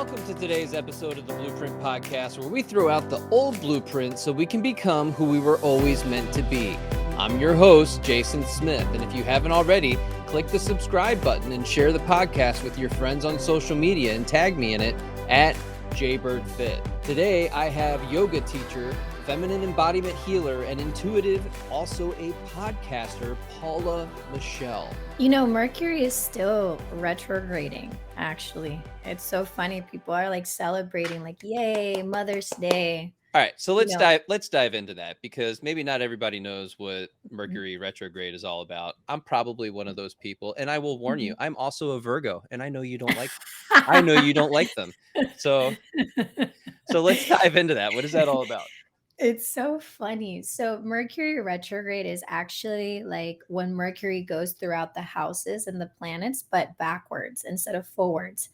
Welcome to today's episode of the Blueprint Podcast, where we throw out the old blueprint so we can become who we were always meant to be. I'm your host, Jason Smith, and if you haven't already, click the subscribe button and share the podcast with your friends on social media and tag me in it at JBirdFit. Today, I have yoga teacher, feminine embodiment healer, and intuitive, also a podcaster, Paola Michelle. You know, Mercury is still retrograding, actually. It's so funny. People are like celebrating, like, yay, Mother's Day. All right, so You know, let's dive into that, because maybe not everybody knows what mhm, Mercury retrograde is all about. I'm probably one of those people, and I will warn you, mhm. I'm also a Virgo, and I know you don't like them. So let's dive into that. What is that all about? It's so funny. So, Mercury retrograde is actually like when Mercury goes throughout the houses and the planets, but backwards instead of forwards.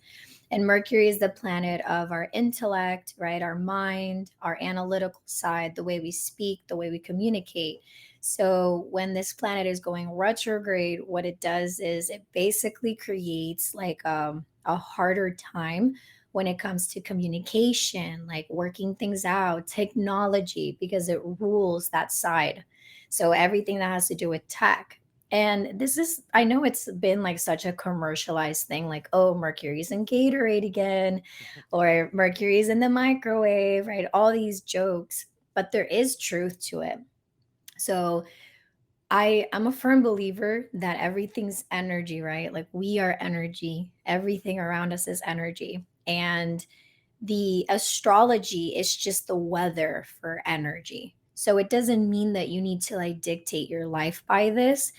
And Mercury is the planet of our intellect, right? Our mind, our analytical side, the way we speak, the way we communicate. So when this planet is going retrograde, what it does is it basically creates like a harder time when it comes to communication, like working things out, technology, because it rules that side. So everything that has to do with tech, and this is, I know it's been like such a commercialized thing, like, oh, Mercury's in Gatorade again, or Mercury's in the microwave, right? All these jokes, but there is truth to it. So I'm a firm believer that everything's energy, right? Like we are energy, everything around us is energy. And the astrology is just the weather for energy. So it doesn't mean that you need to like dictate your life by this,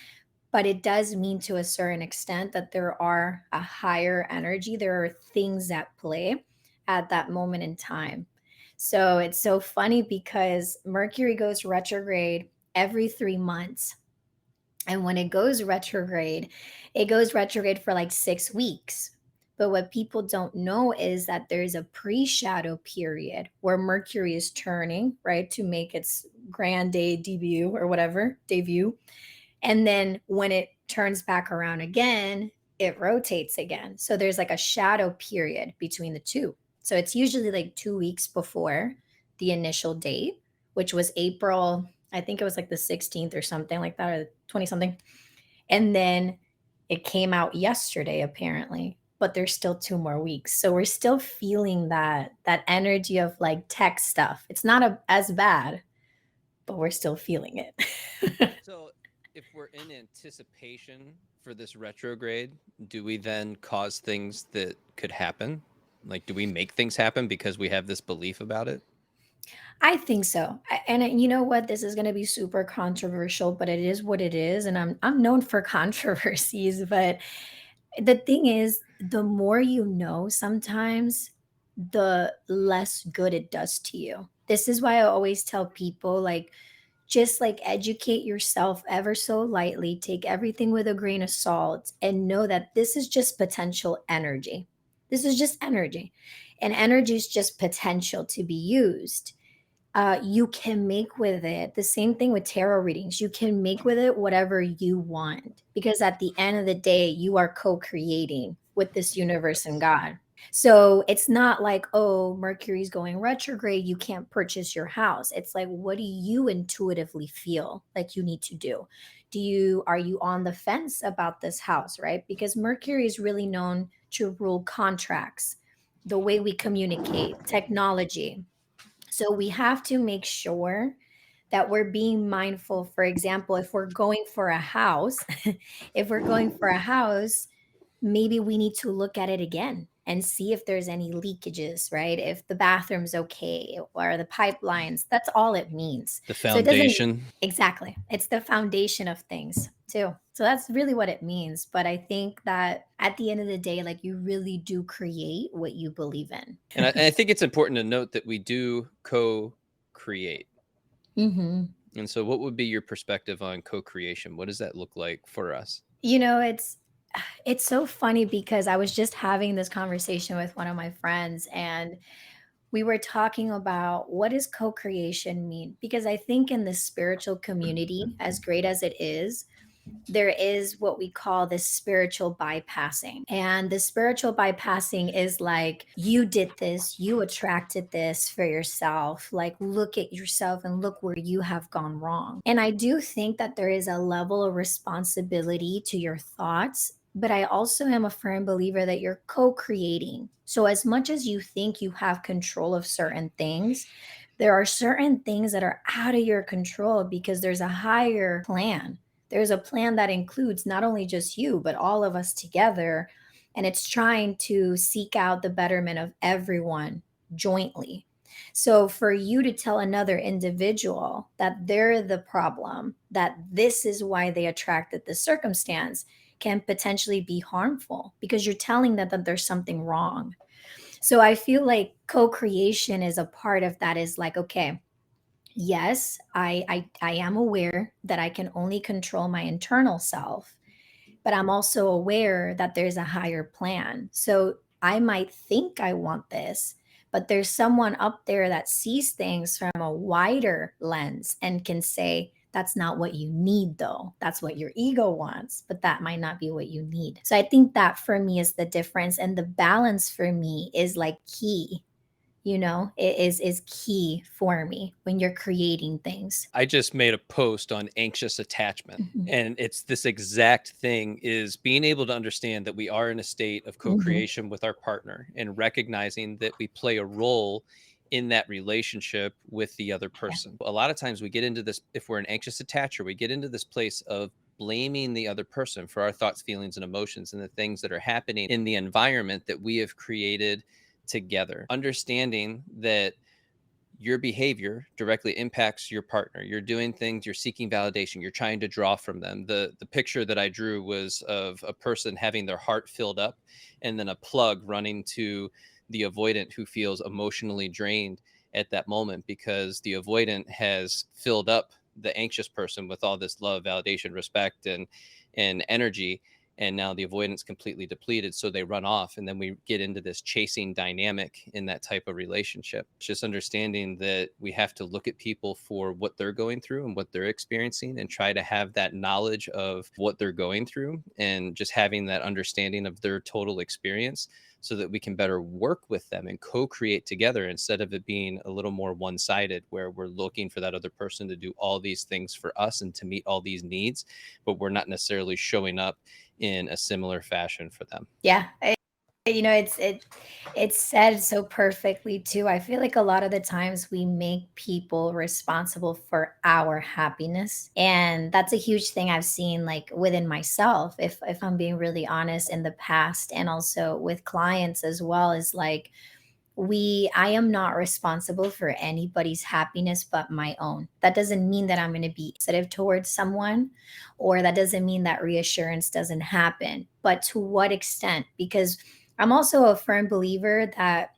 but it does mean to a certain extent that there are a higher energy. There are things at play at that moment in time. So it's so funny because Mercury goes retrograde every 3 months. And when it goes retrograde for like 6 weeks. But what people don't know is that there's a pre shadow period where Mercury is turning, right, to make its grand day debut or whatever, debut. And then when it turns back around again, it rotates again. So there's like a shadow period between the two. So it's usually like 2 weeks before the initial date, which was April, I think it was like the 16th or something like that, or 20 something. And then it came out yesterday, apparently, but there's still 2 more weeks. So we're still feeling that energy of like tech stuff. It's not as bad, but we're still feeling it. So if we're in anticipation for this retrograde, do we then cause things that could happen? Like, do we make things happen because we have this belief about it? I think so. And you know what? This is going to be super controversial, but it is what it is. And I'm known for controversies. But the thing is, the more you know, sometimes the less good it does to you. This is why I always tell people, like, just like educate yourself ever so lightly, take everything with a grain of salt, and know that this is just potential energy. This is just energy. And energy is just potential to be used. You can make with it the same thing with tarot readings. You can make with it whatever you want because at the end of the day, you are co creating with this universe and Yes. God. So it's not like, oh, Mercury's going retrograde, you can't purchase your house. It's like, what do you intuitively feel like you need to do? Are you on the fence about this house, right? Because Mercury is really known to rule contracts, the way we communicate, technology. So we have to make sure that we're being mindful. For example, if we're going for a house, if we're going for a house, maybe we need to look at it again and see if there's any leakages, right? If the bathroom's okay or the pipelines, that's all it means. The So it doesn't foundation. exactly, it's the foundation of things too. So that's really what it means. But I think that at the end of the day, like you really do create what you believe And I think it's important to note that we do co-create. in. And so what would be your perspective on co-creation? What does that look like for us? You know, it's so funny because I was just having this conversation with one of my friends and we were talking about what does co-creation mean? Because I think in the spiritual community, as great as it is, there is what we call this spiritual bypassing. And the spiritual bypassing is like, you did this, you attracted this for yourself. Like, look at yourself and look where you have gone wrong. And I do think that there is a level of responsibility to your thoughts, but I also am a firm believer that you're co creating. So, as much as you think you have control of certain things, there are certain things that are out of your control because there's a higher plan. There's a plan that includes not only just you, but all of us together. And it's trying to seek out the betterment of everyone jointly. So, for you to tell another individual that they're the problem, that this is why they attracted this circumstance, can potentially be harmful because you're telling them that there's something wrong. So I feel like co-creation is a part of that, is like, okay, yes, I am aware that I can only control my internal self, but I'm also aware that there's a higher plan. So I might think I want this, but there's someone up there that sees things from a wider lens and can say, that's not what you need, though. That's what your ego wants, but that might not be what you need. So I think that for me is the difference. And the balance for me is like key, it is key for me when you're creating things. I just made a post on anxious attachment, Mhm. and it's this exact thing, is being able to understand that we are in a state of Mhm. co-creation with our partner and recognizing that we play a role in that relationship with the other Yeah. person. A lot of times we get into this, if we're an anxious attacher, we get into this place of blaming the other person for our thoughts, feelings, and emotions and the things that are happening in the environment that we have created together. Understanding that your behavior directly impacts your partner. You're doing things, you're seeking validation, you're trying to draw from them. The picture that I drew was of a person having their heart filled up and then a plug running to the avoidant who feels emotionally drained at that moment because the avoidant has filled up the anxious person with all this love, validation, respect, and energy, and now the avoidance completely depleted, so they run off, and then we get into this chasing dynamic in that type of relationship. It's just understanding that we have to look at people for what they're going through and what they're experiencing and try to have that knowledge of what they're going through and just having that understanding of their total experience so that we can better work with them and co-create together instead of it being a little more one-sided where we're looking for that other person to do all these things for us and to meet all these needs, but we're not necessarily showing up in a similar fashion for them. Yeah. It's said so perfectly too. I feel like a lot of the times we make people responsible for our happiness. And that's a huge thing I've seen like within myself, if I'm being really honest, in the past, and also with clients as well, is like, I am not responsible for anybody's happiness but my own. That doesn't mean that I'm going to be sensitive towards someone, or that doesn't mean that reassurance doesn't happen, but to what extent? Because I'm also a firm believer that,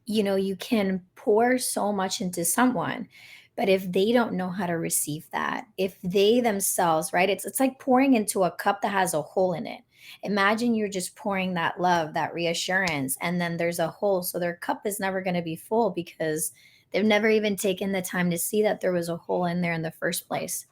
you can pour so much into someone, but if they don't know how to receive that, if they themselves, right, it's like pouring into a cup that has a hole in it. Imagine you're just pouring that love, that reassurance, and then there's a hole, so their cup is never going to be full because they've never even taken the time to see that there was a hole in there in the first place,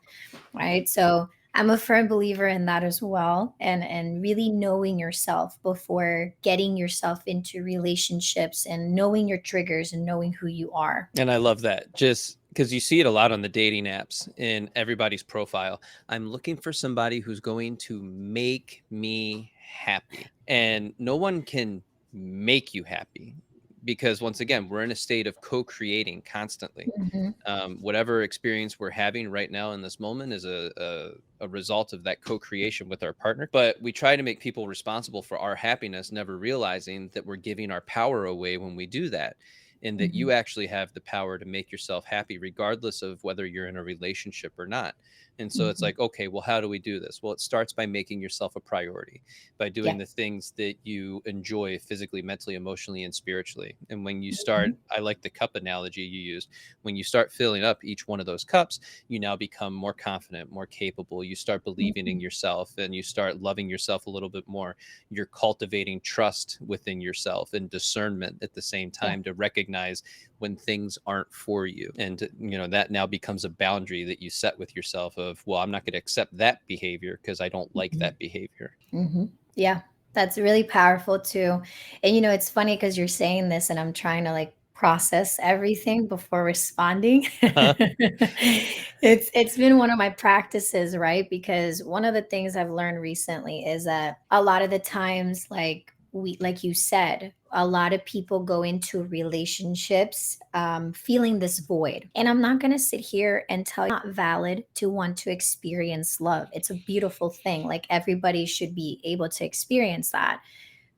right? So I'm a firm believer in that as well, and really knowing yourself before getting yourself into relationships, and knowing your triggers and knowing who you are. And I love that, just because you see it a lot on the dating apps in everybody's profile. I'm looking for somebody who's going to make me happy. And no one can make you happy because, once again, we're in a state of co creating constantly. Mhm. Whatever experience we're having right now in this moment is a result of that co-creation with our partner, but we try to make people responsible for our happiness, never realizing that we're giving our power away when we do that, and that Mhm. you actually have the power to make yourself happy regardless of whether you're in a relationship or not. And so it's Mhm. like, okay, well, how do we do this? Well, it starts by making yourself a priority, by doing Yeah. the things that you enjoy physically, mentally, emotionally, and spiritually. And when you start, Mhm. I like the cup analogy you used, when you start filling up each one of those cups, you now become more confident, more capable. You start believing in Mhm. yourself and you start loving yourself a little bit more. You're cultivating trust within yourself and discernment at the same Yeah. time to recognize when things aren't for you. And, that now becomes a boundary that you set with yourself of, of, well, I'm not going to accept that behavior because I don't like Mhm. that behavior. Yeah, that's really powerful too. And it's funny because you're saying this, and I'm trying to like process everything before responding. It's been one of my practices, right? Because one of the things I've learned recently is that a lot of the times, like you said, a lot of people go into relationships feeling this void. And I'm not going to sit here and tell you it's not valid to want to experience love. It's a beautiful thing. Like everybody should be able to experience that.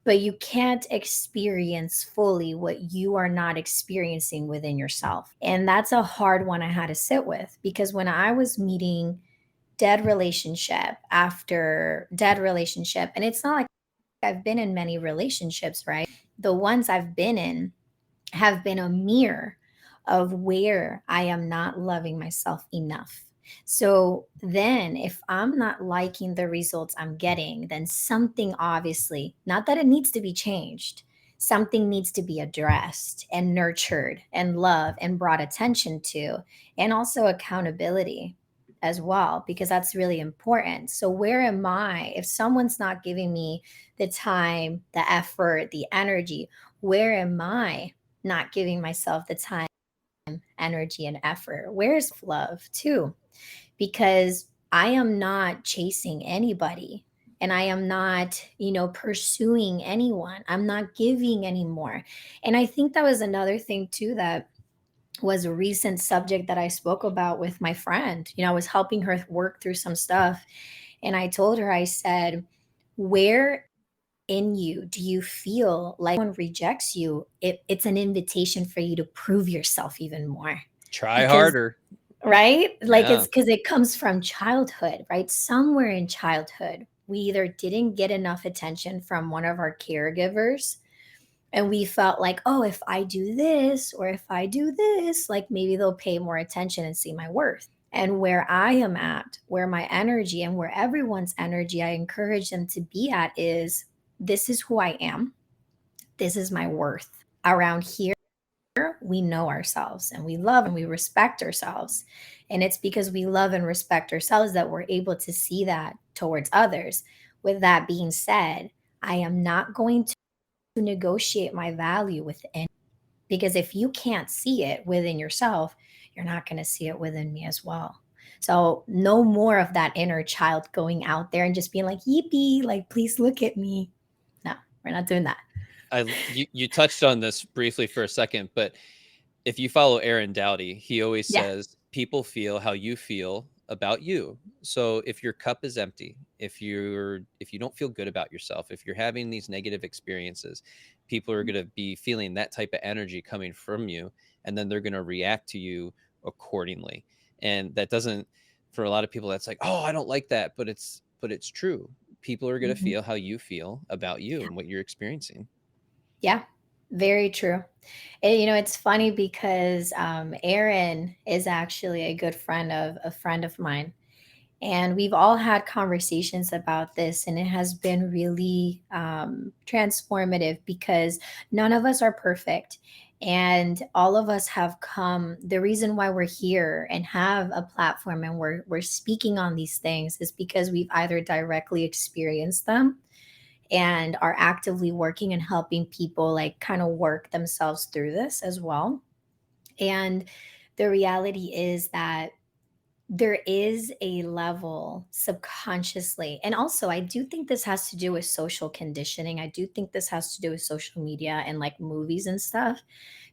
But you can't experience fully what you are not experiencing within yourself. And that's a hard one I had to sit with because when I was meeting dead relationship after dead relationship, and it's not like I've been in many relationships, right? The ones I've been in have been a mirror of where I am not loving myself enough. So then, if I'm not liking the results I'm getting, then something obviously, not that it needs to be changed, something needs to be addressed and nurtured and loved and brought attention to, and also accountability as well, because that's really important. So, where am I? If someone's not giving me the time, the effort, the energy, where am I not giving myself the time, energy, and effort? Where's love too? Because I am not chasing anybody and I am not, pursuing anyone. I'm not giving anymore. And I think that was another thing too that was a recent subject that I spoke about with my friend. I was helping her work through some stuff. And I told her, I said, where in you do you feel like when rejects you, it's an invitation for you to prove yourself even more? Try Because, harder. right? Like Yeah. it's because it comes from childhood, right? Somewhere in childhood, we either didn't get enough attention from one of our caregivers and we felt like, oh, if I do this or if I do this, like maybe they'll pay more attention and see my worth. And where I am at, where my energy and where everyone's energy, I encourage them to be at is this is who I am. This is my worth. Around here, we know ourselves and we love and we respect ourselves. And it's because we love and respect ourselves that we're able to see that towards others. With that being said, I am not going to negotiate my value with any, because if you can't see it within yourself, you're not going to see it within me as well. So no more of that inner child going out there and just being like, yippee, like, please look at me. No, we're not doing that. You touched on this briefly for a second, but if you follow Aaron Doughty, he always Yeah. says people feel how you feel about you. So if your cup is empty, if you don't feel good about yourself, if you're having these negative experiences, people are going to be feeling that type of energy coming from you, and then they're going to react to you accordingly. And that doesn't, for a lot of people, that's like, oh, I don't like that, but it's true. People are going to Mhm. feel how you feel about you and what you're experiencing. Yeah, very true. And, it's funny because Aaron is actually a good friend of a friend of mine. And we've all had conversations about this, and it has been really transformative because none of us are perfect. And all of us have come. The reason why we're here and have a platform and we're speaking on these things is because we've either directly experienced them and are actively working and helping people like kind of work themselves through this as well. And the reality is that there is a level subconsciously. And also, I do think this has to do with social conditioning. I do think this has to do with social media and like movies and stuff,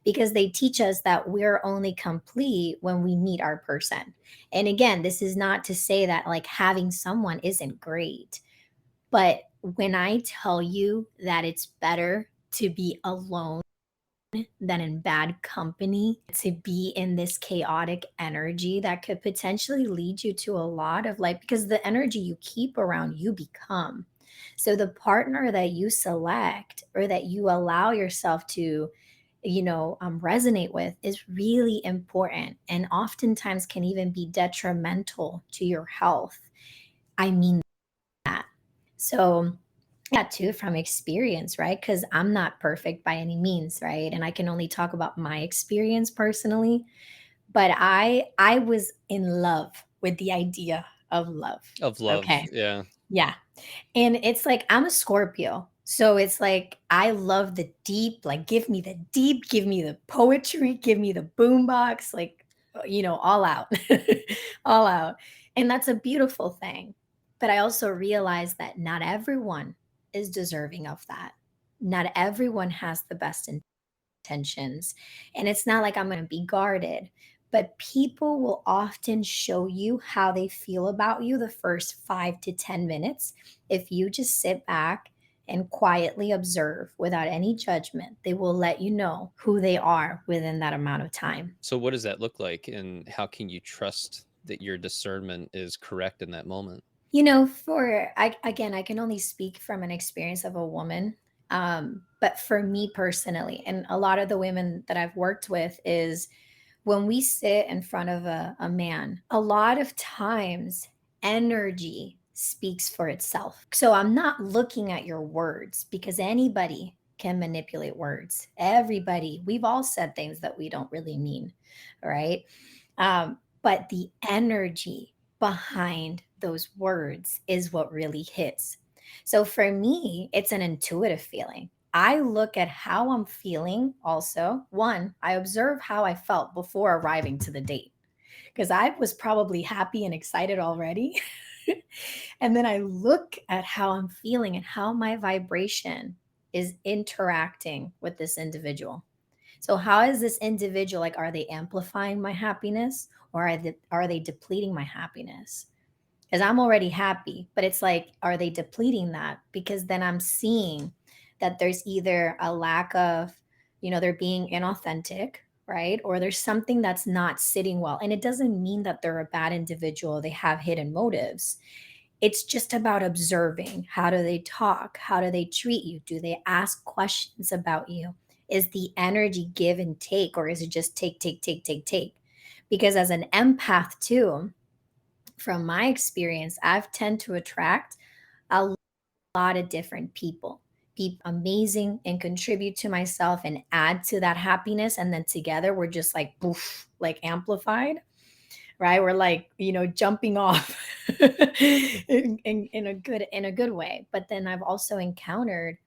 because they teach us that we're only complete when we meet our person. And again, this is not to say that like having someone isn't great, but when I tell you that it's better to be alone than in bad company, to be in this chaotic energy that could potentially lead you to a lot of like, because the energy you keep around, you become. So the partner that you select or that you allow yourself to, resonate with is really important and oftentimes can even be detrimental to your health. I mean that. So, that too from experience, right? Because I'm not perfect by any means, right? And I can only talk about my experience personally. But I was in love. with the idea of love. Of love. Okay. Yeah. Yeah. And it's like I'm a Scorpio. So it's like I love the deep, like give me the deep, give me the poetry, give me the boombox, like all out. All out. And that's a beautiful thing. But I also realize that not everyone is deserving of that. Not everyone has the best intentions. And it's not like I'm going to be guarded, but people will often show you how they feel about you the first 5 to 10 minutes. If you just sit back and quietly observe without any judgment, they will let you know who they are within that amount of time. So what does that look like, and how can you trust that your discernment is correct in that moment? I can only speak from an experience of a woman. But for me personally, and a lot of the women that I've worked with, is when we sit in front of a man, a lot of times energy speaks for itself. So I'm not looking at your words because anybody can manipulate words. Everybody, we've all said things that we don't really mean, right? But the energy behind those words is what really hits. So for me, it's an intuitive feeling. I look at how I'm feeling also. One, I observe how I felt before arriving to the date because I was probably happy and excited already. And then I look at how I'm feeling and how my vibration is interacting with this individual. So how is this individual, like, are they amplifying my happiness, or are they depleting my happiness? Because I'm already happy, but it's like, are they depleting that? Because then I'm seeing that there's either a lack of, they're being inauthentic, right? Or there's something that's not sitting well. And it doesn't mean that they're a bad individual, they have hidden motives. It's just about observing. How do they talk? How do they treat you? Do they ask questions about you? Is the energy give and take, or is it just take, take, take, take, take? Because as an empath too, from my experience, I've tend to attract a lot of different people amazing and contribute to myself and add to that happiness. And then together we're just like boof, like amplified, right? We're like, jumping off in a good way. But then I've also encountered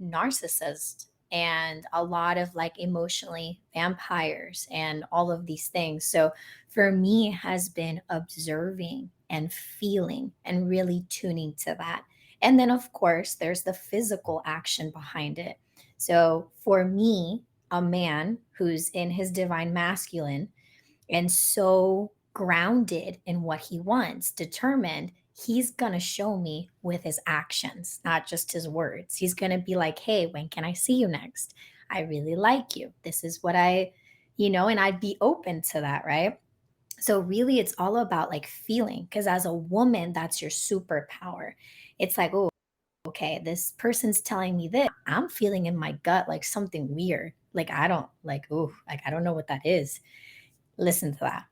narcissists and a lot of like emotionally vampires and all of these things. So for me has been observing and feeling and really tuning to that. And then of course there's the physical action behind it. So for me, a man who's in his divine masculine and so grounded in what he wants, determined, he's going to show me with his actions, not just his words. He's going to be like, hey, when can I see you next? I really like you. This is what and I'd be open to that, right? So, really, it's all about like feeling, because as a woman, that's your superpower. It's like, oh, okay, this person's telling me this. I'm feeling in my gut like something weird. Like, I don't like, oh, like, I don't know what that is. Listen to that.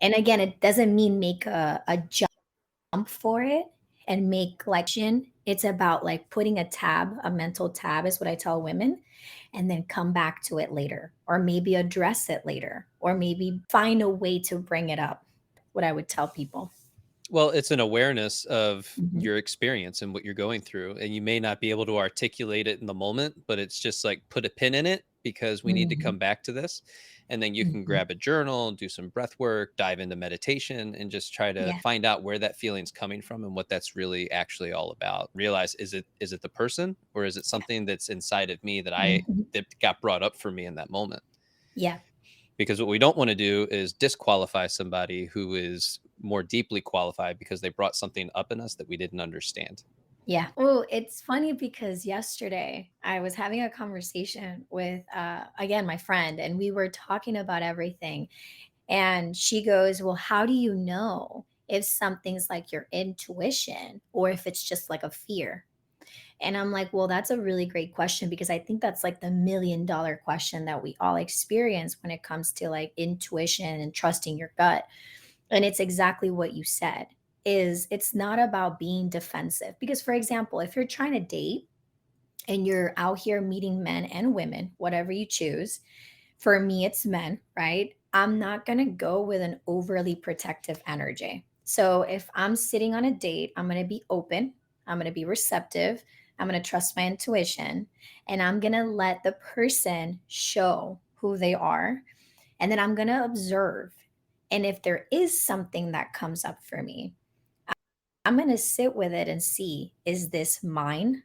And again, it doesn't mean make a jump for it and make like it's about like putting a mental tab is what I tell women, and then come back to it later, or maybe address it later, or maybe find a way to bring it up. What I would tell people. Well, it's an awareness of Mhm. your experience and what you're going through. And you may not be able to articulate it in the moment, but it's just like put a pin in it because we need to Mhm. come back to this. And then you can Mhm. grab a journal, do some breath work, dive into meditation, and just try to Yeah. find out where that feeling's coming from and what that's really actually all about. Realize, is it the person, or is it something that's inside of me that I Mhm. that got brought up for me in that moment? Yeah. Because what we don't want to do is disqualify somebody who is more deeply qualified because they brought something up in us that we didn't understand. Yeah. Oh, it's funny because yesterday I was having a conversation with, again, my friend, and we were talking about everything. And she goes, well, how do you know if something's like your intuition or if it's just like a fear? And I'm like, well, that's a really great question, because I think that's like the $1 million question that we all experience when it comes to like intuition and trusting your gut. And it's exactly what you said, is it's not about being defensive. Because for example, if you're trying to date and you're out here meeting men and women, whatever you choose, for me it's men, right? I'm not going to go with an overly protective energy. So if I'm sitting on a date, I'm going to be open, I'm going to be receptive, I'm going to trust my intuition, and I'm going to let the person show who they are. And then I'm going to observe. And if there is something that comes up for me, I'm going to sit with it and see, is this mine?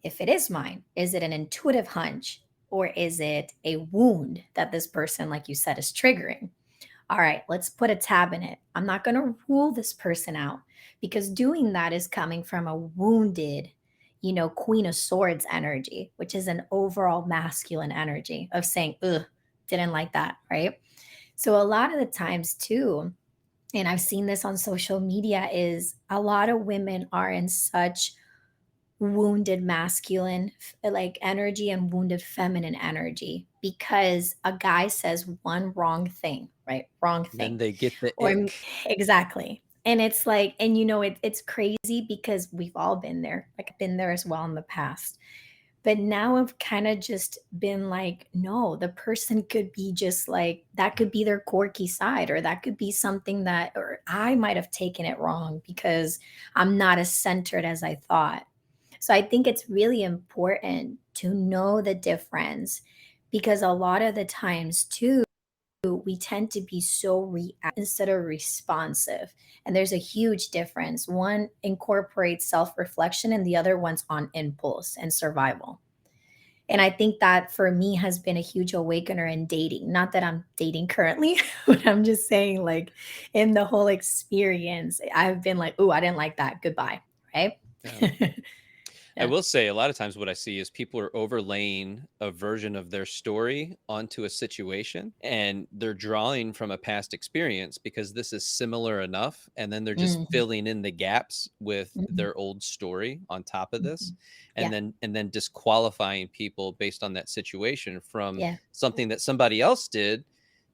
If it is mine, is it an intuitive hunch, or is it a wound that this person, like you said, is triggering? All right, let's put a tab in it. I'm not going to rule this person out, because doing that is coming from a wounded, Queen of Swords energy, which is an overall masculine energy of saying, ugh, didn't like that, right? So a lot of the times, too, and I've seen this on social media, is a lot of women are in such wounded masculine like energy and wounded feminine energy because a guy says one wrong thing, right? Wrong Then thing. they get the Or ick. exactly. And it's like, and it's crazy because we've all been there. Like I've been there as well in the past. But now I've kind of just been like, no, the person could be just like, that could be their quirky side, or that could be something that, or I might have taken it wrong because I'm not as centered as I thought. So I think it's really important to know the difference, because a lot of the times, too, we tend to be so reactive instead of responsive. And there's a huge difference. One incorporates self reflection, and the other one's on impulse and survival. And I think that for me has been a huge awakener in dating. Not that I'm dating currently, but I'm just saying, like, in the whole experience, I've been like, oh, I didn't like that. Goodbye. Right. Yeah. I Yeah. will say a lot of times what I see is people are overlaying a version of their story onto a situation, and they're drawing from a past experience because this is similar enough, and then they're just Mhm, filling in the gaps with mhm, their old story on top of this, mhm. Yeah. and then disqualifying people based on that situation from Yeah. something that somebody else did,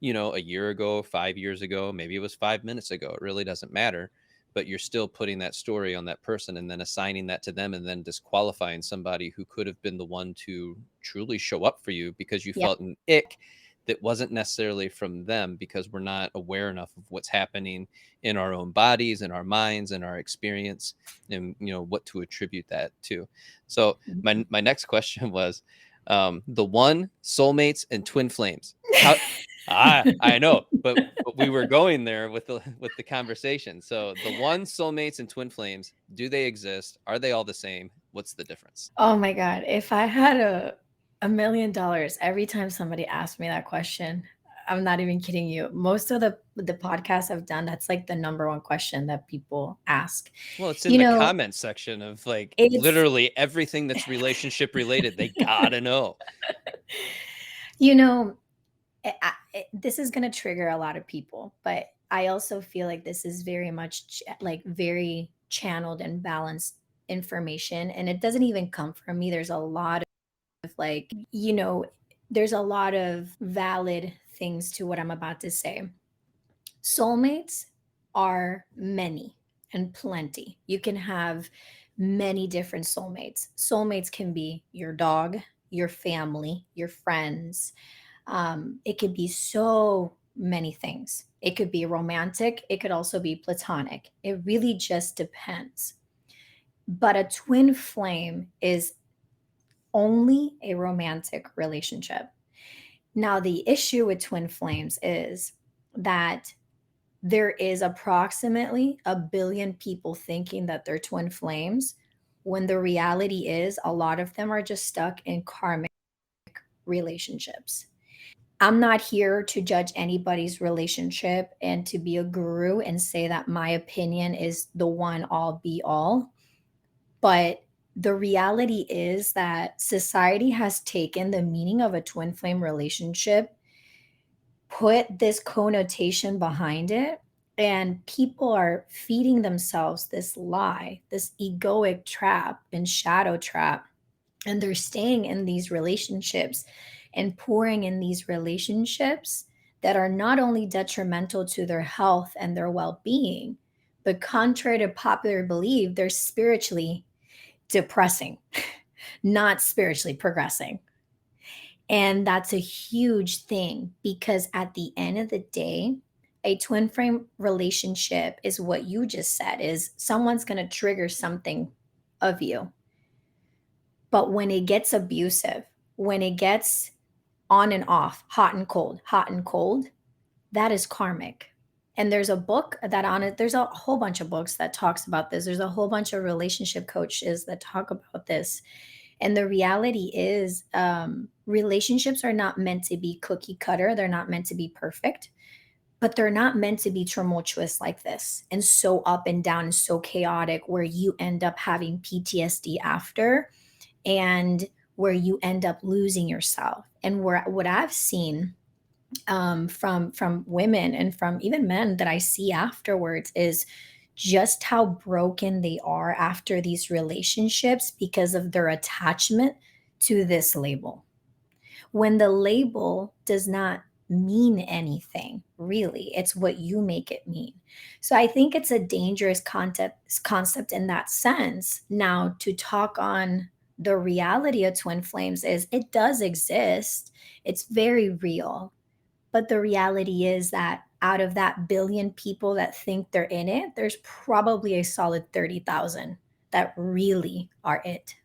a year ago, 5 years ago, maybe it was 5 minutes ago. It really doesn't matter, but you're still putting that story on that person and then assigning that to them and then disqualifying somebody who could have been the one to truly show up for you because you Yeah. felt an ick that wasn't necessarily from them, because we're not aware enough of what's happening in our own bodies, in our minds, in our experience, and what to attribute that to. So my Mhm. my next question was, the one, soulmates and twin flames. How I know, but we were going there with the conversation. So the one, soulmates and twin flames, do they exist? Are they all the same? What's the difference? Oh my God. If I had $1 million every time somebody asked me that question, I'm not even kidding you. Most of the podcasts I've done, that's like the number one question that people ask. Well, it's in You the know, comment section of like it's literally everything that's relationship related. They gotta know. you know, this is going to trigger a lot of people, but I also feel like this is very much like very channeled and balanced information, and it doesn't even come from me. There's a lot of like, there's a lot of valid things to what I'm about to say. Soulmates are many and plenty. You can have many different soulmates. Soulmates can be your dog, your family, your friends. It could be so many things. It could be romantic, it could also be platonic. It really just depends. But a twin flame is only a romantic relationship. Now, the issue with twin flames is that there is approximately a billion people thinking that they're twin flames, when the reality is a lot of them are just stuck in karmic relationships. I'm not here to judge anybody's relationship and to be a guru and say that my opinion is the one all be all. But the reality is that society has taken the meaning of a twin flame relationship, put this connotation behind it, and people are feeding themselves this lie, this egoic trap and shadow trap. And they're staying in these relationships and pouring in these relationships that are not only detrimental to their health and their well being, but contrary to popular belief, they're spiritually depressing, not spiritually progressing. And that's a huge thing because at the end of the day, a twin flame relationship is what you just said is someone's going to trigger something of you. But when it gets abusive, when it gets on and off, hot and cold, that is karmic. And there's a book that on it, there's a whole bunch of books that talks about this. There's a whole bunch of relationship coaches that talk about this. And the reality is, relationships are not meant to be cookie cutter. They're not meant to be perfect, but they're not meant to be tumultuous like this and so up and down and so chaotic where you end up having PTSD after and where you end up losing yourself. And where what I've seen from women and from even men that I see afterwards is just how broken they are after these relationships because of their attachment to this label. When the label does not mean anything, really, it's what you make it mean. So I think it's a dangerous concept in that sense. Now, to talk on the reality of twin flames is it does exist. It's very real, but the reality is that out of that billion people that think they're in it, there's probably a solid 30,000 that really are it.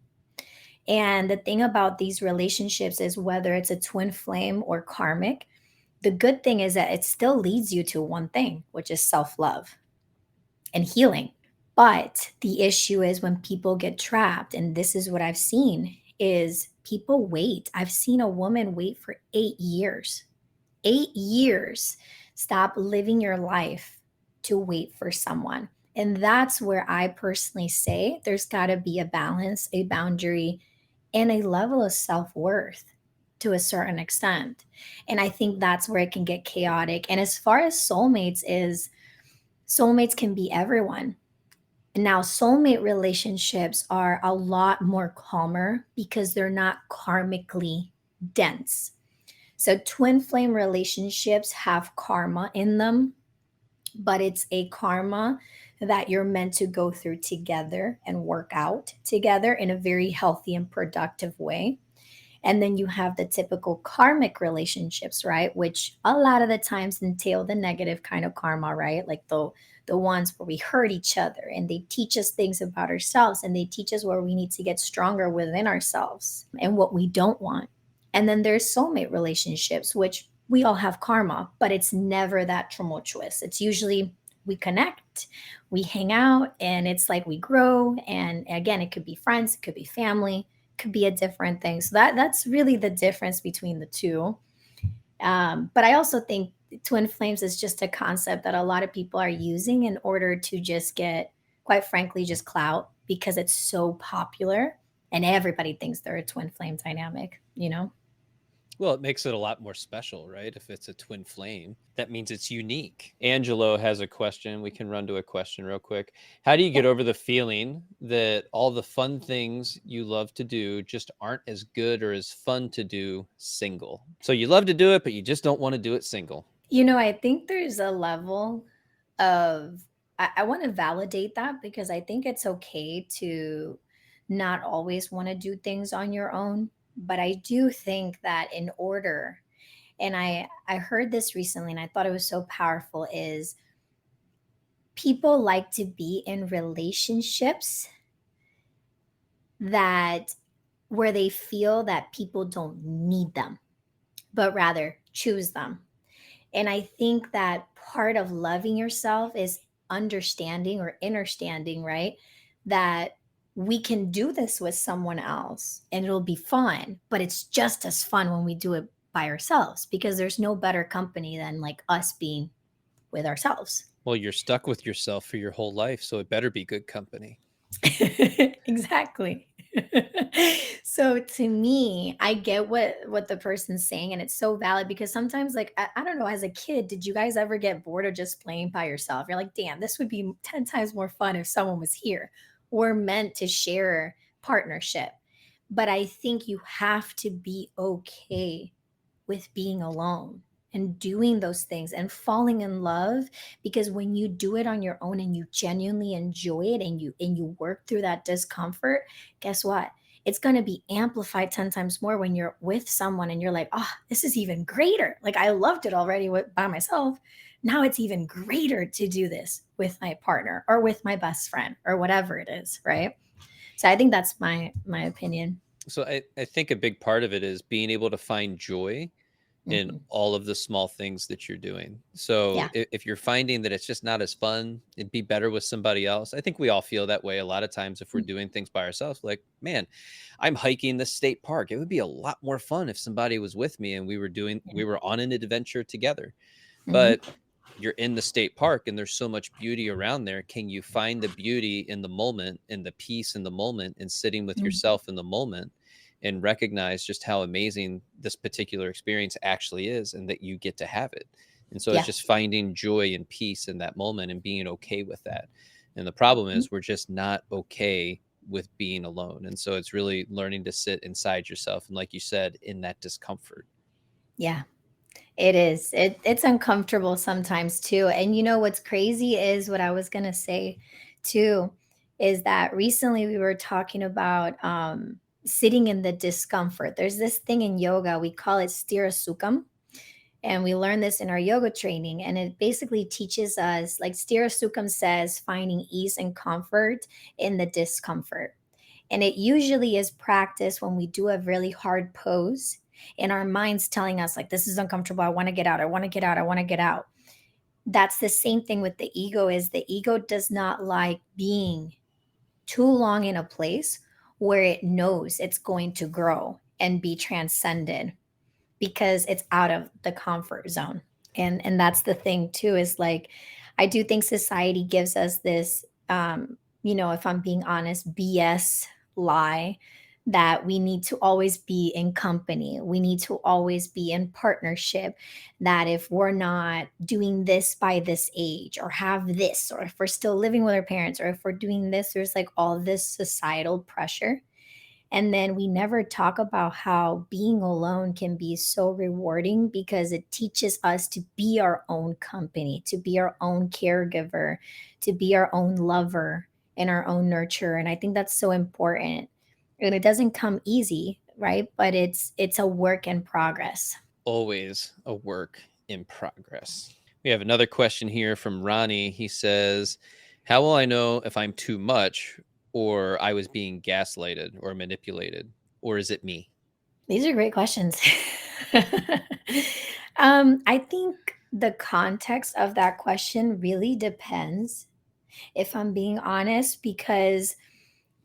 And the thing about these relationships is whether it's a twin flame or karmic, the good thing is that it still leads you to one thing, which is self love and healing. But the issue is when people get trapped, and this is what I've seen, is people wait. I've seen a woman wait for 8 years. 8 years. Stop living your life to wait for someone. And that's where I personally say there's got to be a balance, a boundary, and a level of self worth to a certain extent. And I think that's where it can get chaotic. And as far as soulmates is, soulmates can be everyone. Now, soulmate relationships are a lot more calmer because they're not karmically dense. So, twin flame relationships have karma in them, but it's a karma that you're meant to go through together and work out together in a very healthy and productive way. And then you have the typical karmic relationships, right? Which a lot of the times entail the negative kind of karma, right? Like the ones where we hurt each other and they teach us things about ourselves and they teach us where we need to get stronger within ourselves and what we don't want. And then there's soulmate relationships, which we all have karma, but it's never that tumultuous. It's usually we connect, we hang out, and it's like we grow. And again, it could be friends, it could be family, could be a different thing. So that's really the difference between the two. But I also think twin flames is just a concept that a lot of people are using in order to just get, quite frankly, just clout because it's so popular and everybody thinks they're a twin flame dynamic, you know? Well, it makes it a lot more special, right? If it's a twin flame, that means it's unique. Angelo has a question. We can run to a question real quick. How do you get over the feeling that all the fun things you love to do just aren't as good or as fun to do single? So you love to do it, but you just don't want to do it single. You know, I think there's a level of, I want to validate that because I think it's okay to not always want to do things on your own. But I do think that in order, and I heard this recently and I thought it was so powerful, is people like to be in relationships that where they feel that people don't need them, but rather choose them. And I think that part of loving yourself is understanding or understanding, right? That we can do this with someone else and it'll be fun, but it's just as fun when we do it by ourselves because there's no better company than like us being with ourselves. Well, you're stuck with yourself for your whole life, so it better be good company. Exactly. So to me, I get what the person's saying and it's so valid because sometimes like I don't know, as a kid, did you guys ever get bored of just playing by yourself? You're like, damn, this would be 10 times more fun if someone was here. We're meant to share partnership. But I think you have to be okay with being alone and doing those things and falling in love because when you do it on your own and you genuinely enjoy it and you work through that discomfort, guess what, it's going to be amplified 10 times more when you're with someone and you're like, oh, this is even greater. Like I loved it already by myself. Now it's even greater to do this with my partner or with my best friend or whatever it is, right? So I think that's my opinion. So I think a big part of it is being able to find joy in Hmm. all of the small things that you're doing. So Yeah. if you're finding that it's just not as fun, it'd be better with somebody else. I think we all feel that way a lot of times if we're doing things by ourselves. Like, man, I'm hiking the state park. It would be a lot more fun if somebody was with me and we were on an adventure together. Hmm. But you're in the state park and there's so much beauty around there. Can you find the beauty in the moment and the peace in the moment and sitting with Hmm. yourself in the moment and recognize just how amazing this particular experience actually is and that you get to have it? And so it's Yeah. just finding joy and peace in that moment and being okay with that. And the problem Mhm. is we're just not okay with being alone. And so it's really learning to sit inside yourself and, like you said, in that discomfort. Yeah. It is. It's uncomfortable sometimes too. And you know what's crazy is what I was gonna say too, is that recently we were talking about sitting in the discomfort. There's this thing in yoga, we call it stira sukham. And we learn this in our yoga training. And it basically teaches us, like stira sukham says, finding ease and comfort in the discomfort. And it usually is practiced when we do a really hard pose and our mind's telling us, like, this is uncomfortable. I want to get out. I want to get out. I want to get out. That's the same thing with the ego is the ego does not like being too long in a place where it knows it's going to grow and be transcended because it's out of the comfort zone. And that's the thing too is like I do think society gives us this if I'm being honest, BS lie that we need to always be in company. We need to always be in partnership. That if we're not doing this by this age or have this, or if we're still living with our parents, or if we're doing this, there's like all this societal pressure, and then we never talk about how being alone can be so rewarding because it teaches us to be our own company, to be our own caregiver, to be our own lover and our own nurturer. And I think that's so important. And it doesn't come easy, right? But it's a work in progress. Always a work in progress. We have another question here from Ronnie. He says, how will I know if I'm too much or I was being gaslighted or manipulated? Or is it me? These are great questions. I think the context of that question really depends, if I'm being honest, because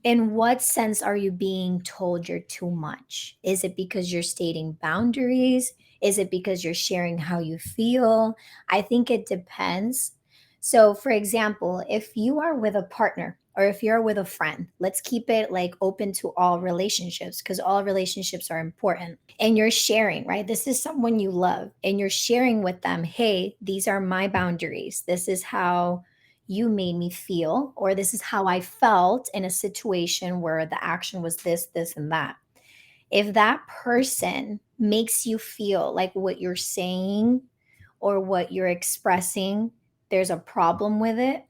in what sense are you being told you're too much? Is it because you're stating boundaries? Is it because you're sharing how you feel? I think it depends. So, for example, if you are with a partner or if you're with a friend, let's keep it like open to all relationships because all relationships are important. And you're sharing, right? This is someone you love, and you're sharing with them, hey, these are my boundaries. This is how you made me feel, or this is how I felt in a situation where the action was this, this, and that. If that person makes you feel like what you're saying or what you're expressing, there's a problem with it,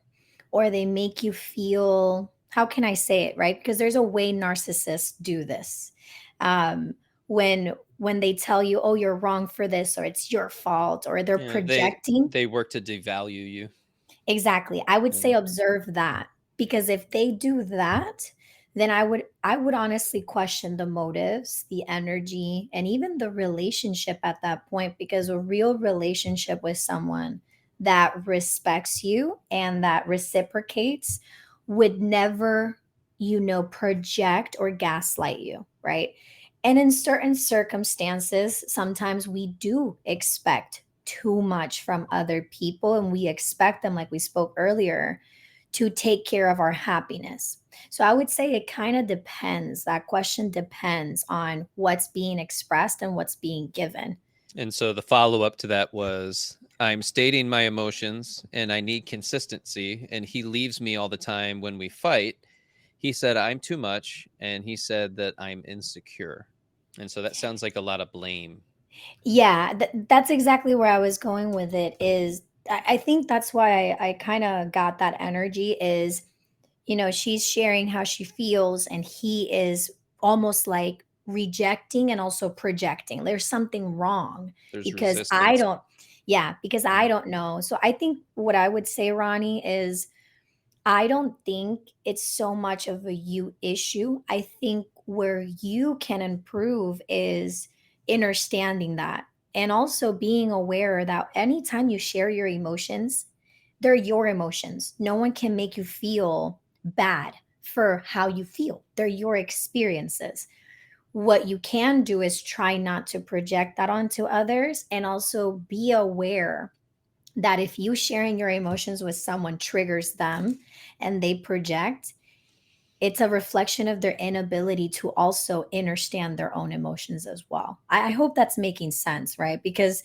or they make you feel, how can I say it, right? Because there's a way narcissists do this. Um, when they tell you, oh, you're wrong for this, or it's your fault, or they're Yeah, projecting. they work to devalue you. Exactly. I would say Yeah. observe that, because if they do that, then I would honestly question the motives, the energy, and even the relationship at that point, because a real relationship with someone that respects you and that reciprocates would never, project or gaslight you, right? And in certain circumstances, sometimes we do expect too much from other people, and we expect them, like we spoke earlier, to take care of our happiness. So I would say it kind of depends. That question depends on what's being expressed and what's being given. And so the follow up to that was, I'm stating my emotions and I need consistency. And he leaves me all the time when we fight. He said, I'm too much. And he said that I'm insecure. And so that sounds like a lot of blame. Yeah, that's exactly where I was going with it. Is I think that's why I kind of got that energy is, she's sharing how she feels and he is almost like rejecting and also projecting. There's something wrong There's because I resistance. don't, yeah, because I Mm. don't know. So I think what I would say, Ronnie, is I don't think it's so much of a you issue. I think where you can improve is understanding that and also being aware that anytime you share your emotions, they're your emotions. No one can make you feel bad for how you feel, they're your experiences. What you can do is try not to project that onto others and also be aware that if you sharing your emotions with someone triggers them and they project, it's a reflection of their inability to also understand their own emotions as well. I hope that's making sense, right? Because,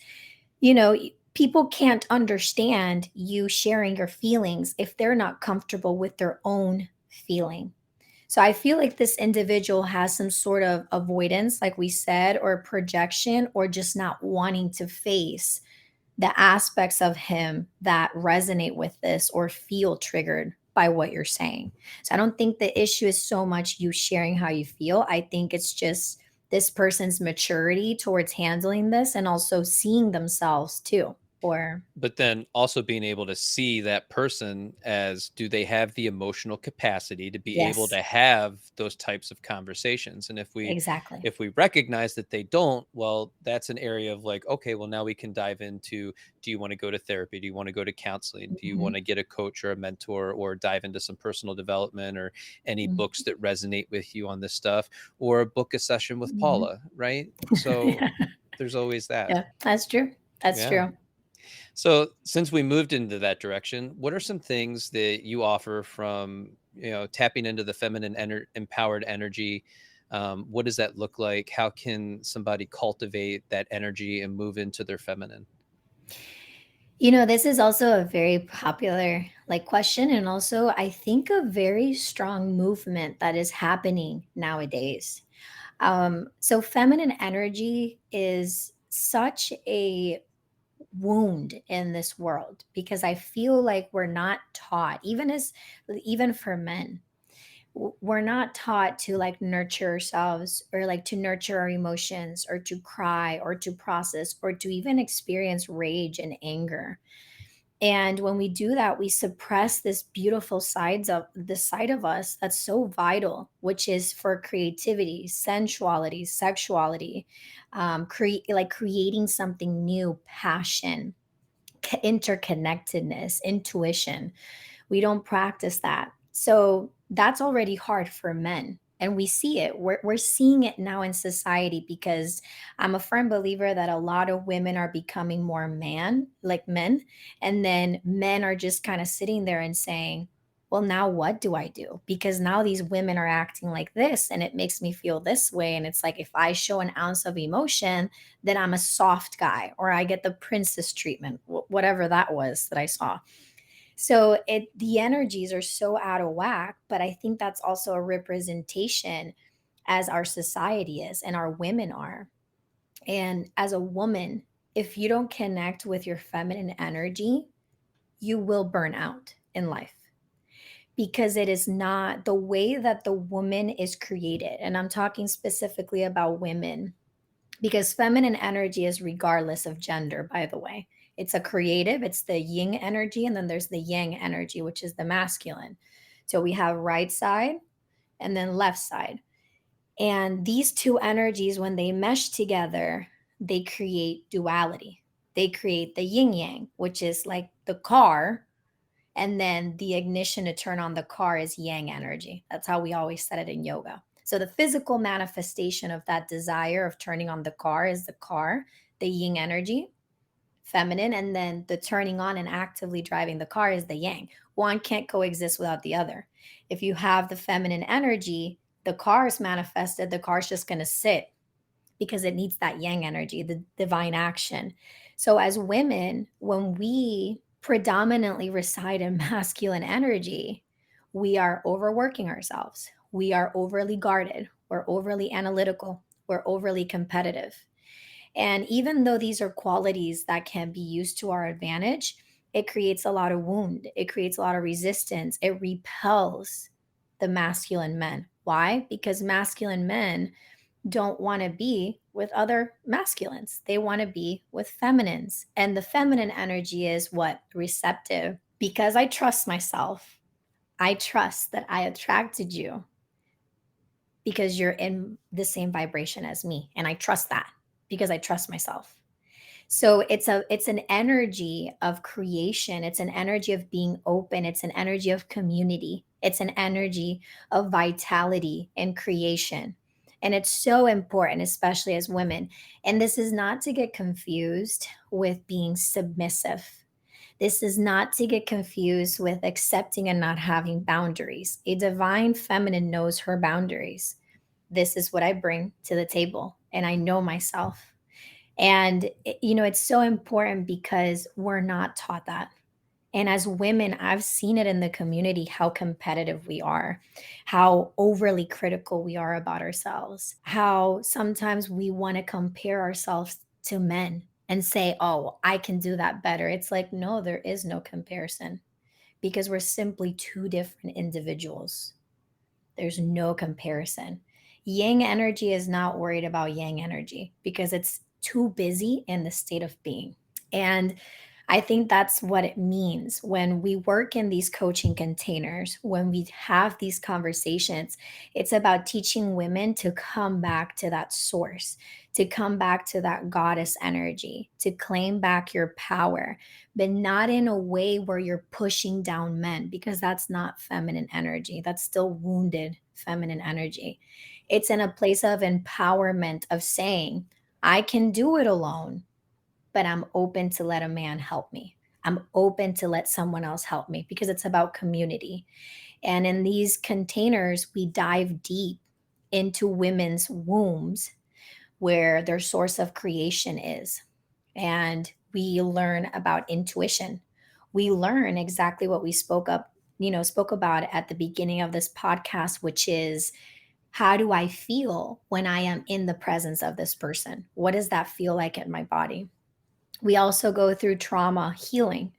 you know, people can't understand you sharing your feelings if they're not comfortable with their own feeling. So I feel like this individual has some sort of avoidance, like we said, or projection, or just not wanting to face the aspects of him that resonate with this or feel triggered by what you're saying. So I don't think the issue is so much you sharing how you feel. I think it's just this person's maturity towards handling this and also seeing themselves too. Or, But then also being able to see that person as, do they have the emotional capacity to be able yes, to have those types of conversations? And exactly. if we recognize that they don't, well, that's an area of like, okay, well, now we can dive into, do you want to go to therapy? Do you want to go to counseling? Do you Mhm, want to get a coach or a mentor, or dive into some personal development, or any mhm, books that resonate with you on this stuff, or book a session with mhm. Paula, right? So Yeah, there's always that. yeah, that's true. That's Yeah. true. So, since we moved into that direction, what are some things that you offer from, tapping into the feminine empowered energy? What does that look like? How can somebody cultivate that energy and move into their feminine? This is also a very popular like question and also I think a very strong movement that is happening nowadays. So feminine energy is such a wound in this world because I feel like we're not taught, even for men, we're not taught to like nurture ourselves or like to nurture our emotions or to cry or to process or to even experience rage and anger. And when we do that, we suppress this beautiful sides of the side of us that's so vital, which is for creativity, sensuality, sexuality, creating something new, passion, interconnectedness, intuition. We don't practice that. So that's already hard for men. And we see it. We're seeing it now in society because I'm a firm believer that a lot of women are becoming more like men. And then men are just kind of sitting there and saying, well, now what do I do? Because now these women are acting like this and it makes me feel this way. And it's like if I show an ounce of emotion, then I'm a soft guy or I get the princess treatment, whatever that was that I saw. So the energies are so out of whack, but I think that's also a representation as our society is and our women are. And as a woman, if you don't connect with your feminine energy, you will burn out in life because it is not the way that the woman is created. And I'm talking specifically about women because feminine energy is regardless of gender, by the way. It's a creative, it's the yin energy, and then there's the yang energy, which is the masculine. So we have right side and then left side. And these two energies, when they mesh together, they create duality. They create the yin yang, which is like the car, and then the ignition to turn on the car is yang energy. That's how we always said it in yoga. So the physical manifestation of that desire of turning on the car is the car, the yin energy, feminine, and then the turning on and actively driving the car is the yang. One can't coexist without the other. If you have the feminine energy, the car is manifested, the car's just going to sit because it needs that yang energy, the divine action. So, as women, when we predominantly reside in masculine energy, we are overworking ourselves. We are overly guarded. We're overly analytical. We're overly competitive. And even though these are qualities that can be used to our advantage, it creates a lot of wound. It creates a lot of resistance. It repels the masculine men Why? Because masculine men don't want to be with other masculines. They want to be with feminines. And the feminine energy is what? Receptive. Because I trust myself. I trust that I attracted you because you're in the same vibration as me. And I trust that because I trust myself. So it's an energy of creation. It's an energy of being open. It's an energy of community. It's an energy of vitality and creation. And it's so important, especially as women. And this is not to get confused with being submissive. This is not to get confused with accepting and not having boundaries. A divine feminine knows her boundaries. This is what I bring to the table, and I know myself. And, it's so important because we're not taught that. And as women, I've seen it in the community how competitive we are, how overly critical we are about ourselves, how sometimes we want to compare ourselves to men and say, oh, I can do that better. It's like, no, there is no comparison because we're simply two different individuals. There's no comparison. Yang energy is not worried about yang energy because it's too busy in the state of being. And I think that's what it means when we work in these coaching containers, when we have these conversations. It's about teaching women to come back to that source, to come back to that goddess energy, to claim back your power, but not in a way where you're pushing down men, because that's not feminine energy. That's still wounded feminine energy. It's in a place of empowerment, of saying, I can do it alone, but I'm open to let a man help me. I'm open to let someone else help me because it's about community. And in these containers, we dive deep into women's wombs where their source of creation is. And we learn about intuition. We learn exactly what we spoke about at the beginning of this podcast, which is, how do I feel when I am in the presence of this person? What does that feel like in my body? We also go through trauma healing.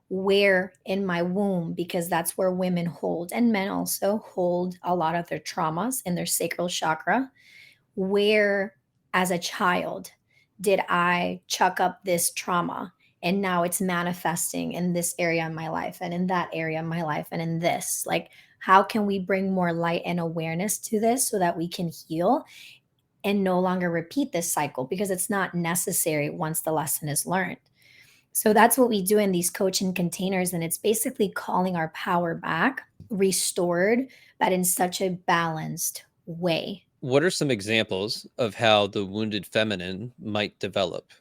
Where in my womb, because that's where women hold, and men also hold a lot of their traumas in their sacral chakra. Where, as a child, did I chuck up this trauma? And now it's manifesting in this area in my life, and in that area in my life, and in this. Like, how can we bring more light and awareness to this so that we can heal and no longer repeat this cycle? Because it's not necessary once the lesson is learned. So that's what we do in these coaching containers. And it's basically calling our power back, restored, but in such a balanced way. What are some examples of how the wounded feminine might develop?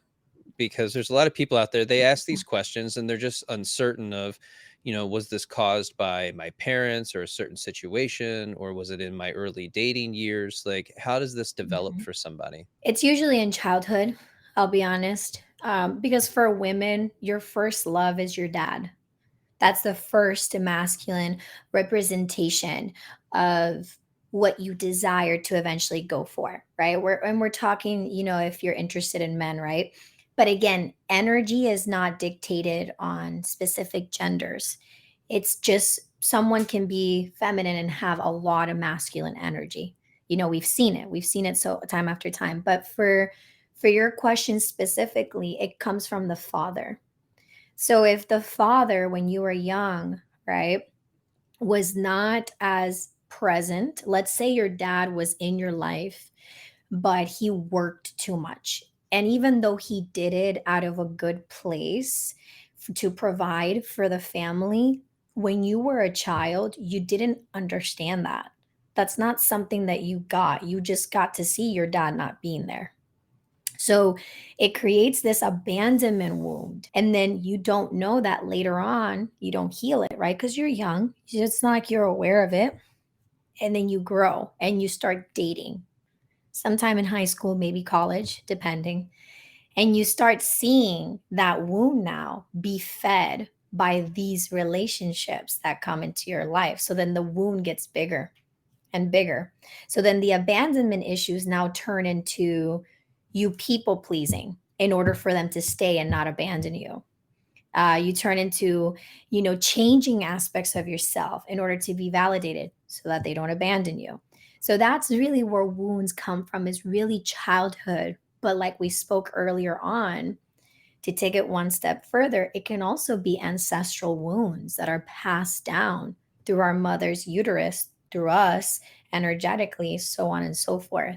Because there's a lot of people out there, they ask these questions and they're just uncertain of, was this caused by my parents or a certain situation, or was it in my early dating years? Like, how does this develop Mhm. for somebody? It's usually in childhood, I'll be honest. Because for women, your first love is your dad. That's the first masculine representation of what you desire to eventually go for, right? We're talking, if you're interested in men, right? But again, energy is not dictated on specific genders. It's just someone can be feminine and have a lot of masculine energy. We've seen it. We've seen it so time after time. But for your question specifically, it comes from the father. So if the father, when you were young, right, was not as present, let's say your dad was in your life, but he worked too much. And even though he did it out of a good place to provide for the family, when you were a child, you didn't understand that. That's not something that you got. You just got to see your dad not being there. So it creates this abandonment wound. And then you don't know that later on, you don't heal it, right? Because you're young. It's not like you're aware of it. And then you grow and you start dating sometime in high school, maybe college, depending. And you start seeing that wound now be fed by these relationships that come into your life. So then the wound gets bigger and bigger. So then the abandonment issues now turn into you people pleasing in order for them to stay and not abandon you. You turn into, changing aspects of yourself in order to be validated so that they don't abandon you. So that's really where wounds come from, is really childhood. But like we spoke earlier on, to take it one step further, it can also be ancestral wounds that are passed down through our mother's uterus, through us, energetically, so on and so forth.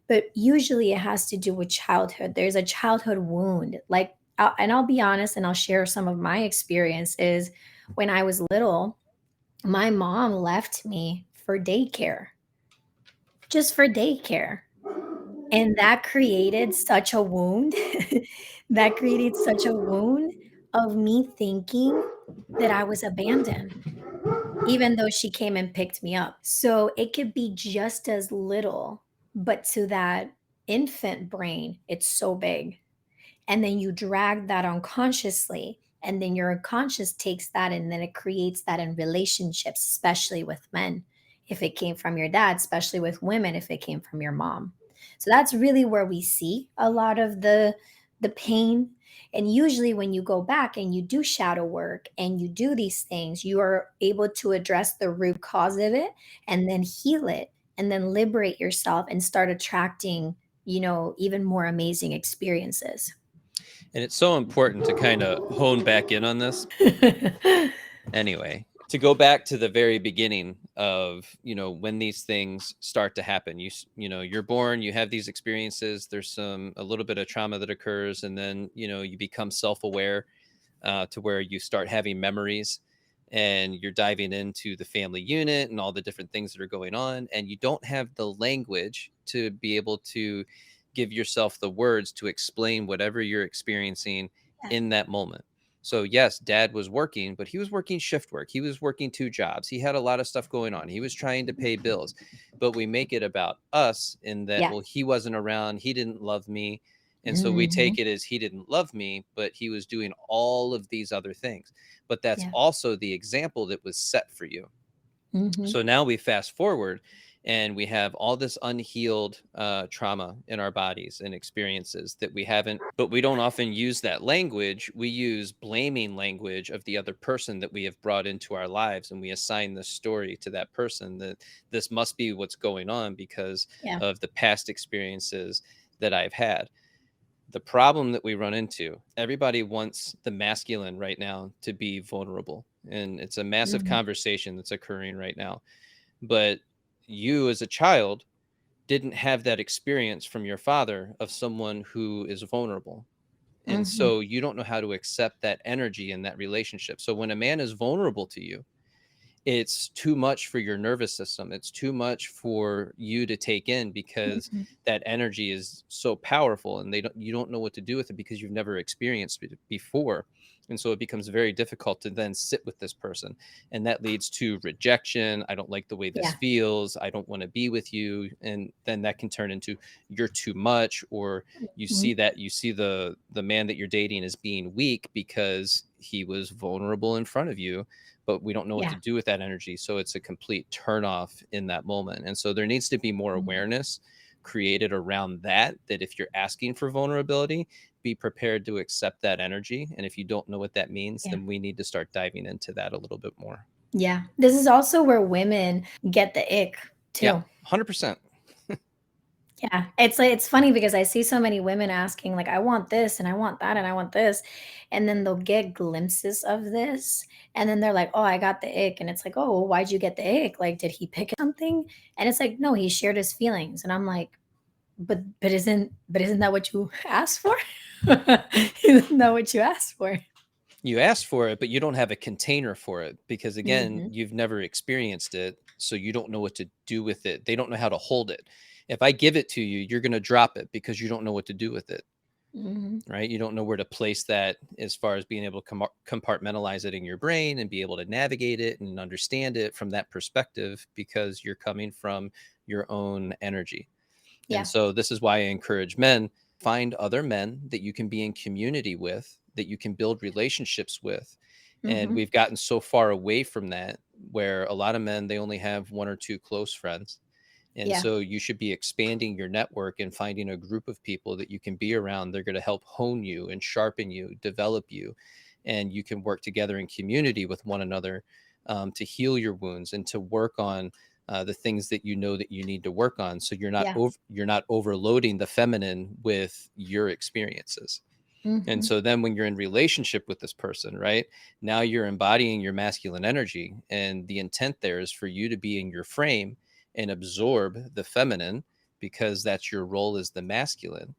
But usually it has to do with childhood. There's a childhood wound. Like, and I'll be honest and I'll share some of my experiences. When I was little, my mom left me for daycare, just for daycare. And that created such a wound. That created such a wound of me thinking that I was abandoned, even though she came and picked me up. So it could be just as little, but to that infant brain, it's so big. And then you drag that unconsciously, and then your unconscious takes that and then it creates that in relationships, especially with men if it came from your dad, especially with women if it came from your mom. So that's really where we see a lot of the pain. And usually when you go back and you do shadow work and you do these things, you are able to address the root cause of it and then heal it and then liberate yourself and start attracting, even more amazing experiences. And it's so important to kind of hone back in on this. Anyway, to go back to the very beginning of, when these things start to happen, you're born, you have these experiences, there's a little bit of trauma that occurs, and then, you become self-aware, to where you start having memories, and you're diving into the family unit and all the different things that are going on, and you don't have the language to be able to give yourself the words to explain whatever you're experiencing Yeah. in that moment. So yes, dad was working, but he was working shift work. He was working two jobs. He had a lot of stuff going on. He was trying to pay bills. But we make it about us in that, Yeah. well, he wasn't around, he didn't love me. And so we Hmm. take it as he didn't love me, but he was doing all of these other things. But that's Yeah. also the example that was set for you. Hmm. So now we fast forward and we have all this unhealed trauma in our bodies and experiences that we haven't, but we don't often use that language. We use blaming language of the other person that we have brought into our lives, and we assign the story to that person that this must be what's going on because Yeah. of the past experiences that I've had. The problem that we run into, everybody wants the masculine right now to be vulnerable, and it's a massive Hmm. conversation that's occurring right now. But you as a child didn't have that experience from your father of someone who is vulnerable, and Hmm. so you don't know how to accept that energy in that relationship. So when a man is vulnerable to you, it's too much for your nervous system. It's too much for you to take in because Hmm. that energy is so powerful, and you don't know what to do with it because you've never experienced it before. And so it becomes very difficult to then sit with this person. And that leads to rejection. I don't like the way this Yeah. feels. I don't want to be with you. And then that can turn into you're too much, or Hmm. you see the man that you're dating as being weak because he was vulnerable in front of you, but we don't know what to Yeah. do with that energy. So it's a complete turn off in that moment. And so there needs to be more Mhm. awareness created around that if you're asking for vulnerability, be prepared to accept that energy. And if you don't know what that means, Yeah. then we need to start diving into that a little bit more. Yeah. This is also where women get the ick Yeah, too. 100%. Yeah. It's like it's funny because I see so many women asking like I want this and I want that and I want this, and then they'll get glimpses of this and then they're like, "Oh, I got the ick." And it's like, "Oh, well, why'd you get the ick? Like did he pick something?" And it's like, "No, he shared his feelings." And I'm like, "But isn't that what you asked for?" Isn't that what you asked for? You asked for it, but you don't have a container for it because, again, Mhm. you've never experienced it. So you don't know what to do with it. They don't know how to hold it. If I give it to you, you're going to drop it because you don't know what to do with it. Mhm. Right? You don't know where to place that as far as being able to compartmentalize it in your brain and be able to navigate it and understand it from that perspective because you're coming from your own energy. And Yeah. so this is why I encourage men, find other men that you can be in community with, that you can build relationships with. And Mhm. we've gotten so far away from that where a lot of men, they only have one or two close friends. And Yeah. so you should be expanding your network and finding a group of people that you can be around. They're going to help hone you and sharpen you, develop you, and you can work together in community with one another, to heal your wounds and to work on the things that you know that you need to work on, so Yeah. you're not overloading the feminine with your experiences. And Hmm. so then when you're in relationship with this person, right, now you're embodying your masculine energy, and the intent there is for you to be in your frame and absorb the feminine, because that's your role as the masculine.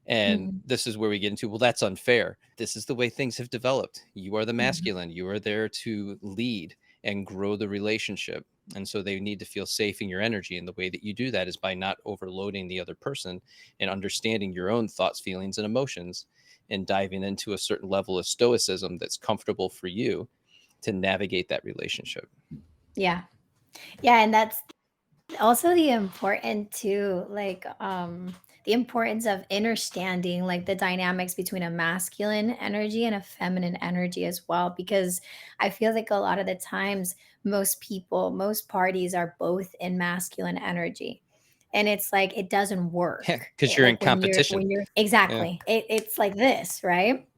And Hmm. this is where we get into, well, that's unfair. This is the way things have developed. You are the Hmm. masculine. You are there to lead and grow the relationship. And so they need to feel safe in your energy. And the way that you do that is by not overloading the other person and understanding your own thoughts, feelings, and emotions, and diving into a certain level of stoicism that's comfortable for you to navigate that relationship. Yeah. Yeah. And that's also the important too, like the importance of understanding like the dynamics between a masculine energy and a feminine energy as well, because I feel like a lot of the times most people, most parties are both in masculine energy, and it's like it doesn't Yeah, work. because you're in Like competition. when you're Yeah. exactly it's like this, right?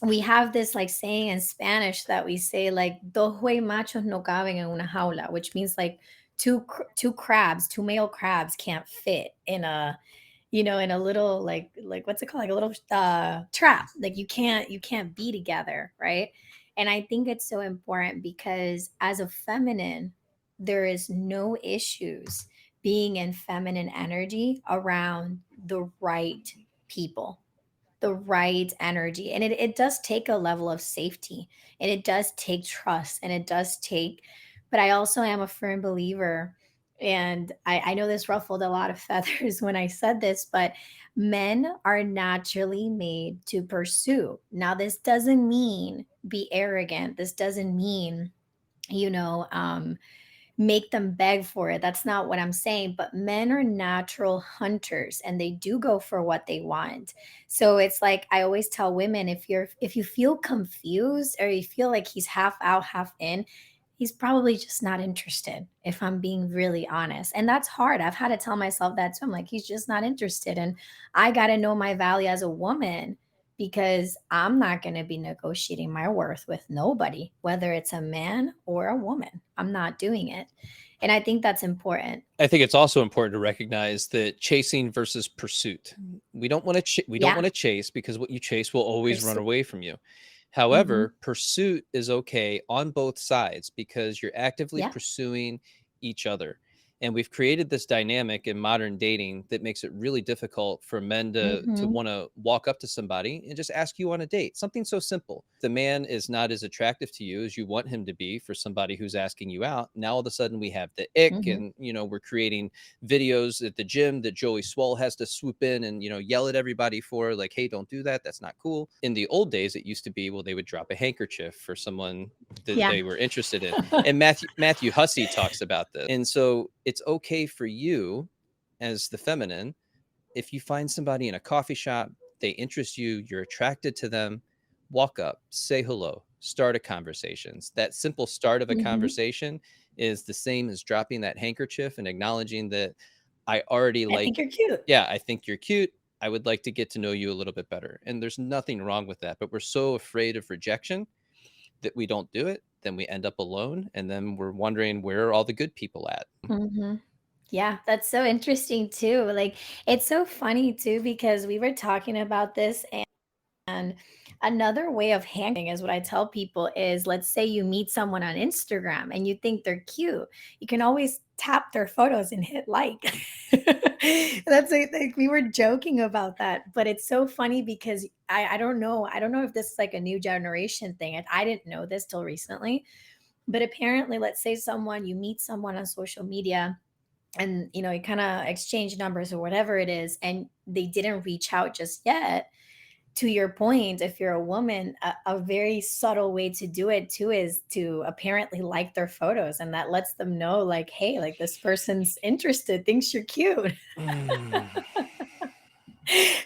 We have this like saying in Spanish that we say like dos güey machos no caben en una jaula, which means like two crabs, two male crabs can't fit in a, in a little like what's it called, like a little trap. Like you can't be together, right? And I think it's so important because as a feminine, there is no issues being in feminine energy around the right people, the right energy. And it does take a level of safety, and it does take trust, and it does take, but I also am a firm believer. And I know this ruffled a lot of feathers when I said this, but men are naturally made to pursue. Now, this doesn't mean be arrogant. This doesn't mean, you know, make them beg for it. That's not what I'm saying. But men are natural hunters, and they do go for what they want. So it's like I always tell women, if you feel confused or you feel like he's half out, half in, he's probably just not interested, if I'm being really honest. And that's hard. I've had to tell myself that too. I'm like, he's just not interested. And I got to know my value as a woman, because I'm not going to be negotiating my worth with nobody, whether it's a man or a woman. I'm not doing it. And I think that's important. I think it's also important to recognize that chasing versus pursuit. We don't Yeah. want to chase, because what you chase will always run Pursue. away from you. Hmm. However, pursuit is okay on both sides, because you're actively Yeah. pursuing each other. And we've created this dynamic in modern dating that makes it really difficult for men to Hmm. want to walk up to somebody and just ask you on a date. Something so simple. The man is not as attractive to you as you want him to be for somebody who's asking you out. Now all of a sudden we have the ick, Hmm. and we're creating videos at the gym that Joey Swole has to swoop in and yell at everybody for, like, hey, don't do that. That's not cool. In the old days, it used to be, well, they would drop a handkerchief for someone that Yeah. they were interested in. And Matthew Hussey talks about this. And so it's okay for you as the feminine, if you find somebody in a coffee shop, they interest you, you're attracted to them, walk up, say hello, start a conversation. That simple start of a Hmm. conversation is the same as dropping that handkerchief and acknowledging that I already I think like, you're cute. yeah, I think you're cute. I would like to get to know you a little bit better. And there's nothing wrong with that. But we're so afraid of rejection that we don't do it. Then we end up alone. And then we're wondering, where are all the good people at? Hmm. Yeah, that's so interesting too. Like, it's so funny too, because we were talking about this. And another way of handling is what I tell people is, let's say you meet someone on Instagram and you think they're cute. You can always tap their photos and hit like. That's like we were joking about that, but it's so funny because I don't know. I don't know if this is like a new generation thing. And I didn't know this till recently. But apparently, let's say you meet someone on social media, and you kind of exchange numbers or whatever it is, and they didn't reach out just yet. To your point, if you're a woman, a very subtle way to do it too is to apparently like their photos, and that lets them know, like, hey, like this person's interested, thinks you're cute. Mm.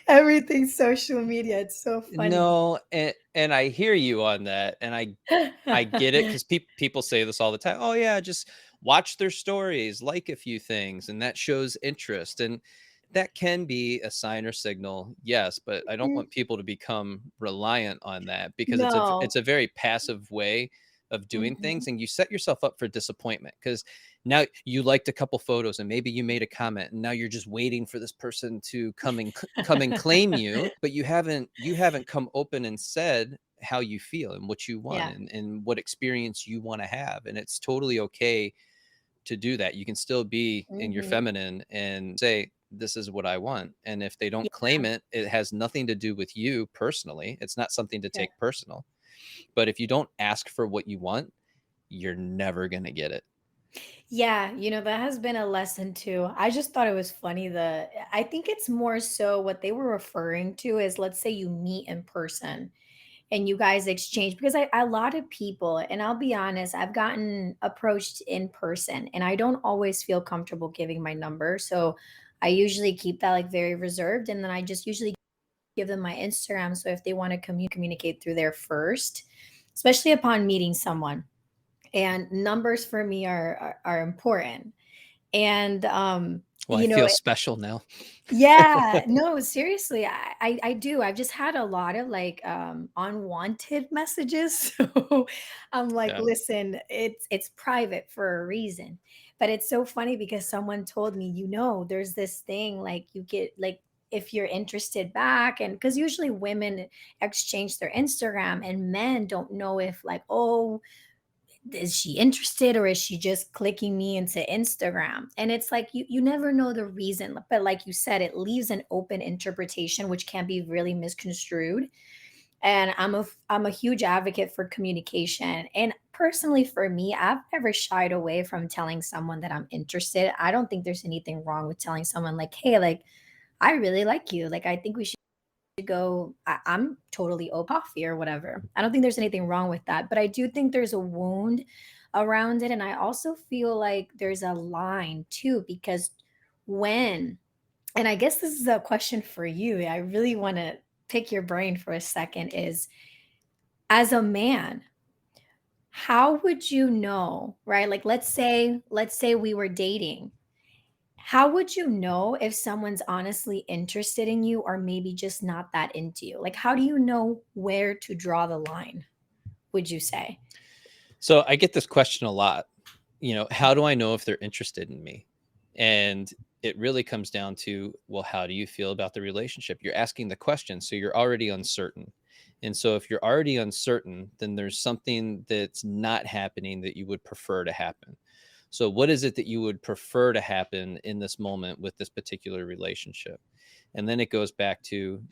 Everything's social media. It's so funny. No, and I hear you on that, and I get it, because people say this all the time. Oh yeah, just watch their stories, like a few things, and that shows interest, and that can be a sign or signal, yes. But I don't want people to become reliant on that, because No. it's a very passive way of doing Mhm. things, and you set yourself up for disappointment because now you liked a couple photos and maybe you made a comment, and now you're just waiting for this person to come and claim you, but you haven't come open and said how you feel and what you want, Yeah. and what experience you want to have. And it's totally okay to do that. You can still be in your Mhm. feminine and say, this is what I want. And if they don't Yeah. claim it, it has nothing to do with you personally. It's not something to Yeah. take personal. But if you don't ask for what you want, you're never going to get it. Yeah, that has been a lesson too. I just thought it was funny. I think it's more so what they were referring to is, let's say you meet in person and you guys exchange, because a lot of people, and I'll be honest, I've gotten approached in person and I don't always feel comfortable giving my number. So I usually keep that like very reserved, and then I just usually give them my Instagram. So if they want to communicate through there first, especially upon meeting someone. And numbers for me are important. And Well, I feel special now. yeah, no, seriously, I do. I've just had a lot of like unwanted messages. So I'm like, Yeah. listen, it's private for a reason. But it's so funny because someone told me, there's this thing like you get like, if you're interested back, and because usually women exchange their Instagram and men don't know if like, oh, is she interested or is she just clicking me into Instagram? And it's like you never know the reason, but like you said, it leaves an open interpretation which can be really misconstrued. And I'm a huge advocate for communication. And personally for me, I've never shied away from telling someone that I'm interested. I don't think there's anything wrong with telling someone like, "Hey, like I really like you. Like I think we should go." I'm totally open coffee or whatever. I don't think there's anything wrong with that, but I do think there's a wound around it. And I also feel like there's a line too, because when, and I guess this is a question for you, I really want to pick your brain for a second, is as a man, how would you know, right? Like let's say we were dating. How would you know if someone's honestly interested in you or maybe just not that into you? Like, how do you know where to draw the line, would you say? So I get this question a lot. How do I know if they're interested in me? And it really comes down to, well, how do you feel about the relationship? You're asking the question, so you're already uncertain. And so if you're already uncertain, then there's something that's not happening that you would prefer to happen. So what is it that you would prefer to happen in this moment with this particular relationship? And then it goes back to,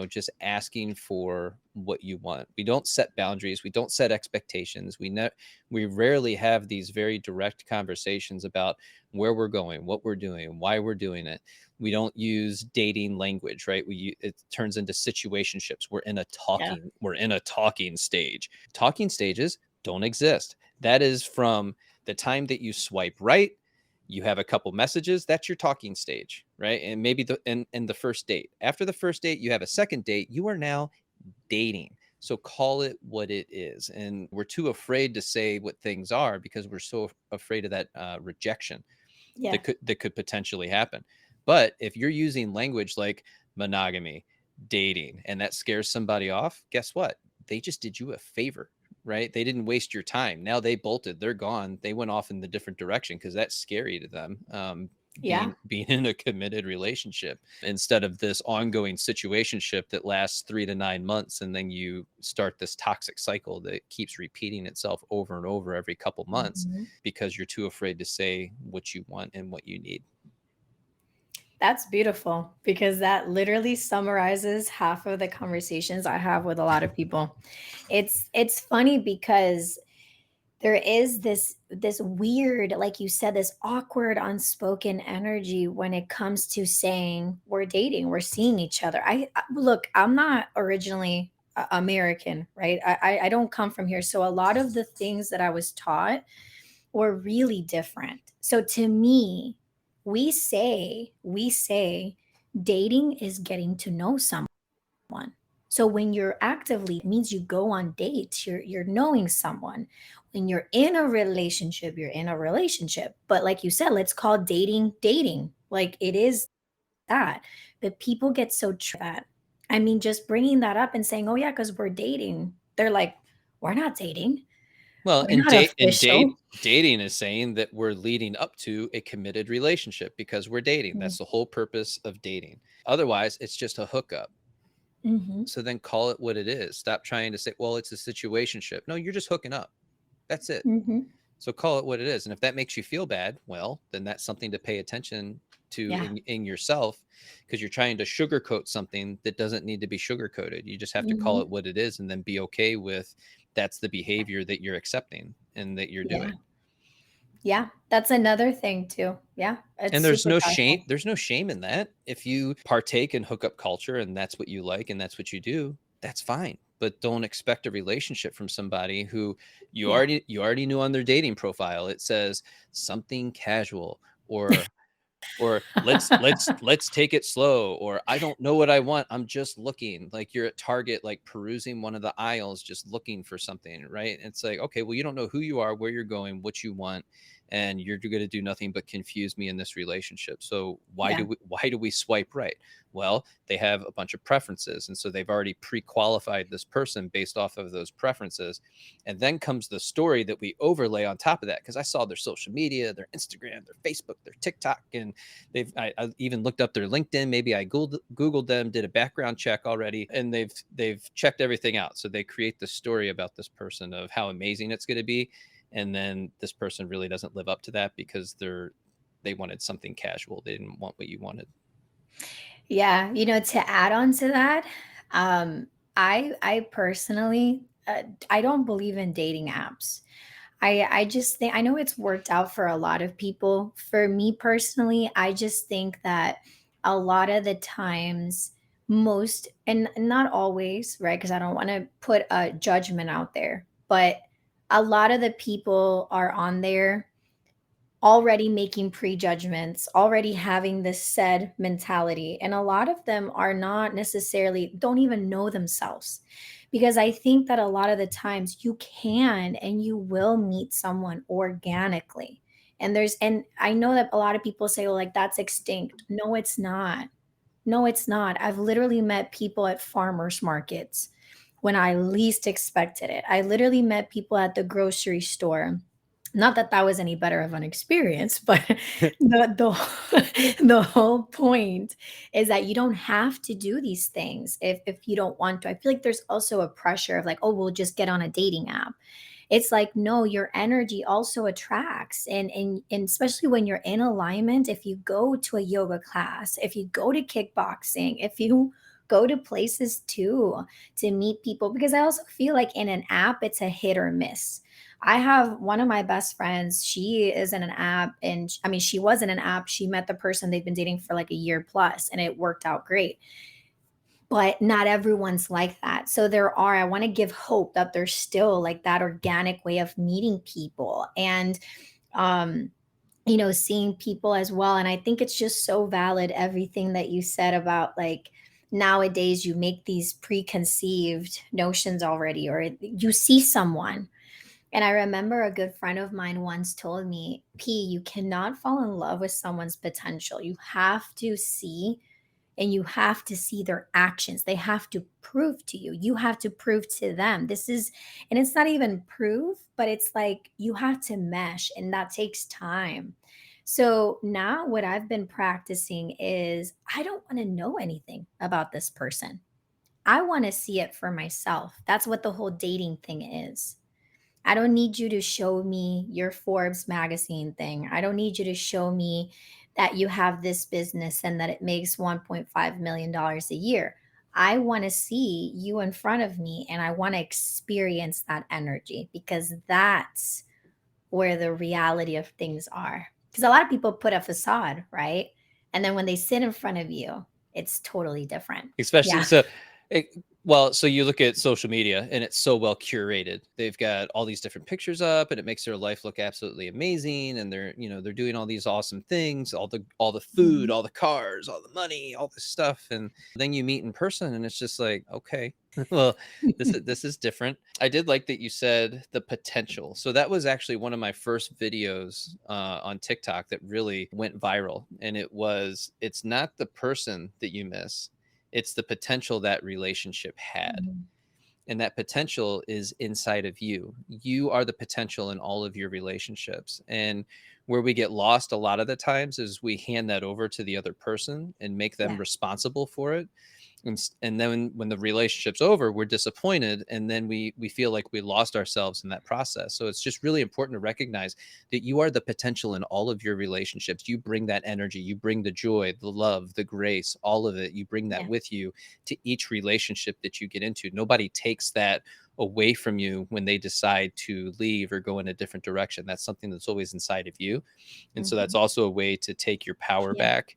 just asking for what you want. We don't set boundaries, we don't set expectations. We rarely have these very direct conversations about where we're going, what we're doing, why we're doing it. We don't use dating language, right? It turns into situationships. Yeah. We're in a talking stage. Talking stages don't exist. That is from the time that you swipe right, you have a couple messages, that's your talking stage, right? And maybe in the first date. After the first date, you have a second date, you are now dating. So call it what it is. And we're too afraid to say what things are because we're so afraid of that rejection Yeah. that could potentially happen. But if you're using language like monogamy, dating, and that scares somebody off, guess what? They just did you a favor, right? They didn't waste your time. Now they bolted, they're gone. They went off in the different direction because that's scary to them. Yeah. Being in a committed relationship instead of this ongoing situationship that lasts 3 to 9 months, and then you start this toxic cycle that keeps repeating itself over and over every couple months Mhm. because you're too afraid to say what you want and what you need. That's beautiful because that literally summarizes half of the conversations I have with a lot of people. It's funny because there is this weird, like you said, this awkward unspoken energy when it comes to saying we're dating, we're seeing each other. Look, I'm not originally American, right? I don't come from here, so a lot of the things that I was taught were really different. So to me, we say dating is getting to know someone. So when you're actively, it means you go on dates, you're knowing someone. When you're in a relationship, you're in a relationship. But like you said, let's call dating dating. Like it is that. But people get so that. I mean, just bringing that up and saying, "Oh yeah, cuz we're dating." They're like, "We're not dating." Well, They're not official. dating is saying that we're leading up to a committed relationship because we're dating. That's the whole purpose of dating. Otherwise, it's just a hookup. Mm-hmm. So then call it what it is. Stop trying to say, well, it's a situationship. No, you're just hooking up. That's it. Mm-hmm. So call it what it is. And if that makes you feel bad, well, then that's something to pay attention to Yeah. in yourself, because you're trying to sugarcoat something that doesn't need to be sugarcoated. You just have to call Mm-hmm. it what it is and then be okay with that's the behavior that you're accepting and that you're Yeah. doing. Yeah. That's another thing too. Yeah. It's And there's super no shame. casual. There's no shame in that. If you partake in hookup culture and that's what you like and that's what you do, that's fine. But don't expect a relationship from somebody who Yeah. you already knew on their dating profile. It says something casual, or let's take it slow, or I don't know what I want, I'm just looking. Like you're at Target, like perusing one of the aisles, just looking for something, right? It's like, okay, well, you don't know who you are, where you're going, what you want, and you're going to do nothing but confuse me in this relationship. So Yeah. why do we swipe right? Well, they have a bunch of preferences, and so they've already pre-qualified this person based off of those preferences. And then comes the story that we overlay on top of that, because I saw their social media, their Instagram, their Facebook, their TikTok, and I even looked up their LinkedIn. Maybe I Googled them, did a background check already, and they've checked everything out. So they create the story about this person of how amazing it's going to be, and then this person really doesn't live up to that because they wanted something casual. They didn't want what you wanted. Yeah, to add on to that, um, I personally, I don't believe in dating apps. I just think, I know it's worked out for a lot of people. For me personally, I just think that a lot of the times, most, and not always, right? Because I don't want to put a judgment out there, but a lot of the people are on there already making prejudgments, already having this said mentality. And a lot of them are not necessarily, don't even know themselves. Because I think that a lot of the times you can and you will meet someone organically. And I know that a lot of people say, well, like that's extinct. No, it's not. No, it's not. I've literally met people at farmers markets when I least expected it. I literally met people at the grocery store. Not that that was any better of an experience, but the whole point is that you don't have to do these things if you don't want to. I feel like there's also a pressure of like, oh, we'll just get on a dating app. It's like, no, your energy also attracts. And especially when you're in alignment, if you go to a yoga class, if you go to kickboxing, if you go to places too to meet people, because I also feel like in an app it's a hit or miss. I have one of my best friends, she is in an app, and I mean she was in an app, she met the person they've been dating for like a year plus and it worked out great, but not everyone's like that. So there are, I want to give hope that there's still like that organic way of meeting people and um seeing people as well. And I think it's just so valid everything that you said about like nowadays you make these preconceived notions already, or you see someone. And I remember a good friend of mine once told me, P, you cannot fall in love with someone's potential. You have to see, and you have to see their actions. They have to prove to you. You have to prove to them. This is, and it's not even proof, but it's like you have to mesh, and that takes time. So now what I've been practicing is I don't want to know anything about this person. I want to see it for myself. That's what the whole dating thing is. I don't need you to show me your Forbes magazine thing. I don't need you to show me that you have this business and that it makes $1.5 million dollars a year. I want to see you in front of me and I want to experience that energy because that's where the reality of things are. Because a lot of people put a facade, right? And then when they sit in front of you, it's totally different. Especially Yeah. so it, well, so you look at social media and it's so well curated. They've got all these different pictures up and it makes their life look absolutely amazing, and they're doing all these awesome things, all the food, Mhm. all the cars, all the money, all this stuff, and then you meet in person and it's just like, okay. Well, this is different. I did like that you said the potential. So that was actually one of my first videos on TikTok that really went viral, and it's not the person that you miss, it's the potential that relationship had. Mhm. And that potential is inside of you. You are the potential in all of your relationships. And where we get lost a lot of the times is we hand that over to the other person and make them Yeah. responsible for it. And then when the relationship's over, we're disappointed, and then we feel like we lost ourselves in that process. So it's just really important to recognize that you are the potential in all of your relationships. You bring that energy, you bring the joy, the love, the grace, all of it. You bring that Yeah. with you to each relationship that you get into. Nobody takes that away from you when they decide to leave or go in a different direction. That's something that's always inside of you. And so that's Mhm. also a way to take your power Yeah. back,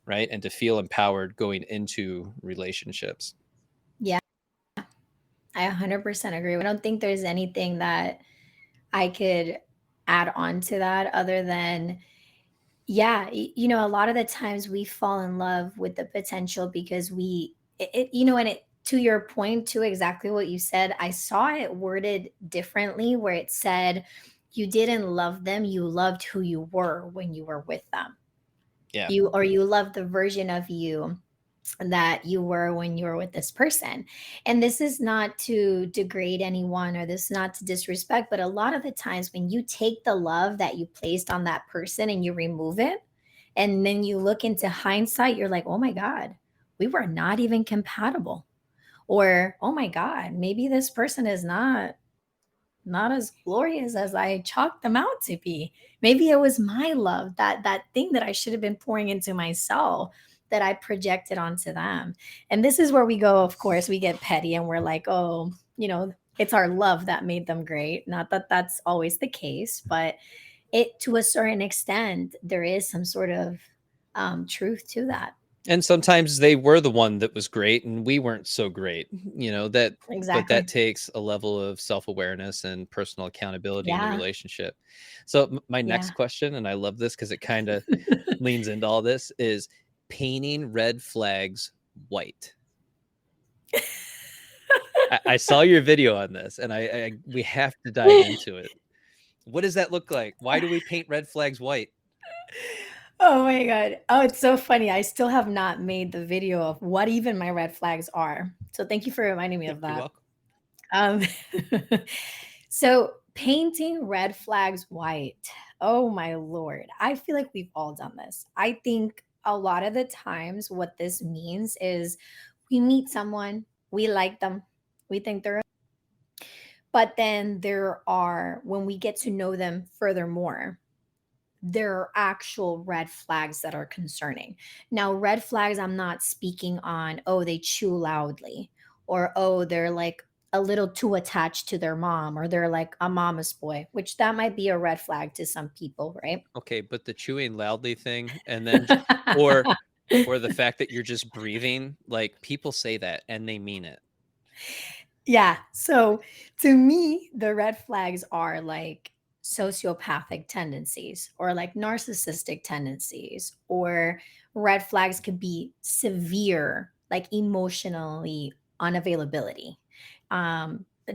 right? And to feel empowered going into relationships. Yeah. I 100% agree. I don't think there's anything that I could add on to that other than, yeah, a lot of the times we fall in love with the potential because and it, to your point, to exactly what you said, I saw it worded differently where it said, you didn't love them, you loved who you were when you were with them. Yeah. You loved the version of you that you were when you were with this person. And this is not to degrade anyone, or this is not to disrespect, but a lot of the times when you take the love that you placed on that person and you remove it, and then you look into hindsight, you're like, oh my God, we were not even compatible. Or, oh my God, maybe this person is not as glorious as I chalked them out to be. Maybe it was my love, that thing that I should have been pouring into myself, that I projected onto them. And this is where we go, of course, we get petty and we're like, oh, it's our love that made them great. Not that that's always the case, but it, to a certain extent, there is some sort of truth to that. And sometimes they were the one that was great and we weren't so great, that, but that Exactly. takes a level of self-awareness and personal accountability in the Yeah. relationship. So my next Yeah. question, and I love this because it kind of leans into all this, is painting red flags white. I saw your video on this, and I we have to dive into it. What does that look like? Why do we paint red flags white? Oh my God. Oh, it's so funny. I still have not made the video of what even my red flags are. So thank you for reminding me of You're that. welcome. Um, so painting red flags white. Oh my Lord. I feel like we've all done this. I think a lot of the times what this means is we meet someone, we like them, we think they're, but then there are, when we get to know them furthermore, there are actual red flags that are concerning. Now, red flags, I'm not speaking on, oh, they chew loudly, or oh, they're like a little too attached to their mom, or they're like a mama's boy, which that might be a red flag to some people, right? Okay, but the chewing loudly thing, and then or or the fact that you're just breathing, like, people say that and they mean it. Yeah. So to me, the red flags are like sociopathic tendencies or like narcissistic tendencies, or red flags could be severe, like emotionally unavailability,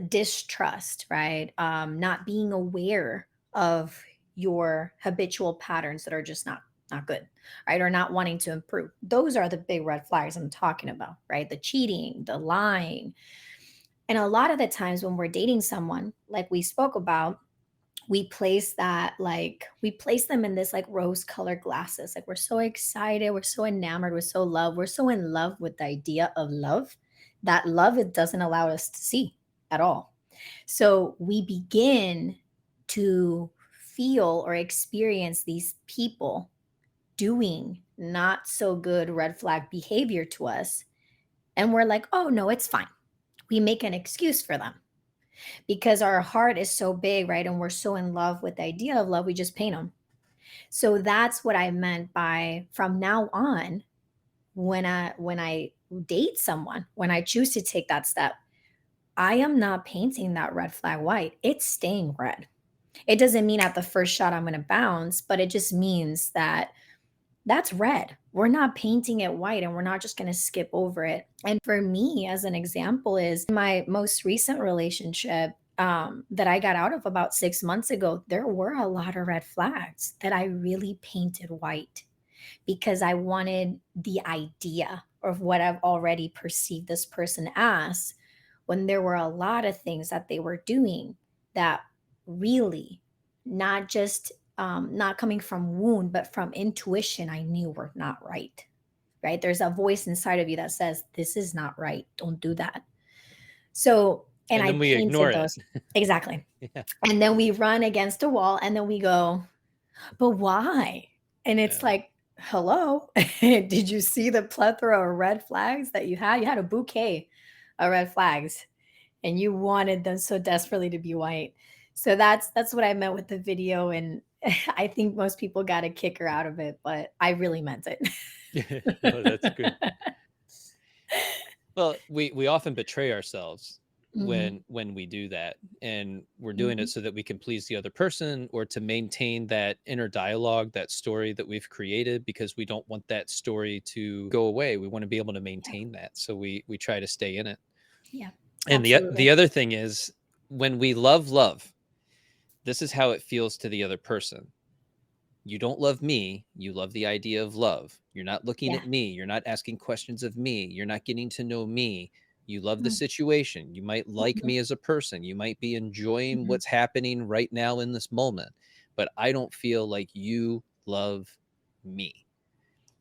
distrust, right? Not being aware of your habitual patterns that are just not good, right? Or not wanting to improve. Those are the big red flags I'm talking about, right? The cheating, the lying, and a lot of the times when we're dating someone, like we spoke about, we place them in this like rose colored glasses. Like we're so excited, we're so enamored, we're so in love with the idea of love, that love it doesn't allow us to see at all. So we begin to feel or experience these people doing not so good red flag behavior to us. And we're like, oh no, it's fine. We make an excuse for them because our heart is so big, right? And we're so in love with the idea of love, we just paint them. So that's what I meant by, from now on, when I date someone, when I choose to take that step, I am not painting that red flag white. It's staying red. It doesn't mean at the first shot I'm going to bounce, but it just means that that's red. We're not painting it white and we're not just going to skip over it. And for me, as an example, is my most recent relationship that I got out of about 6 months ago, there were a lot of red flags that I really painted white because I wanted the idea of what I've already perceived this person as when there were a lot of things that they were doing that really, not just not coming from wound, but from intuition, I knew were not right. Right? There's a voice inside of you that says, this is not right. Don't do that. So, and And I then we ignore painted it. those. Exactly. Yeah. And then we run against a wall and then we go, but why? And it's Yeah. like, hello, did you see the plethora of red flags that you had? You had a bouquet of red flags and you wanted them so desperately to be white. So that's what I meant with the video. And I think most people got a kicker out of it, but I really meant it. No, that's good. Well, we often betray ourselves Hmm. when we do that, and we're doing it Hmm. so that we can please the other person or to maintain that inner dialogue, that story that we've created, because we don't want that story to go away. We want to be able to Yeah. maintain that, so we try to stay in it. Yeah. And the Absolutely. other thing is, when we love, this is how it feels to the other person. You don't love me, you love the idea of love. You're not looking Yeah. at me, you're not asking questions of me, you're not getting to know me. You love the Mm-hmm. situation. You might like me as a person. You might be enjoying Hmm. what's happening right now in this moment, but I don't feel like you love me.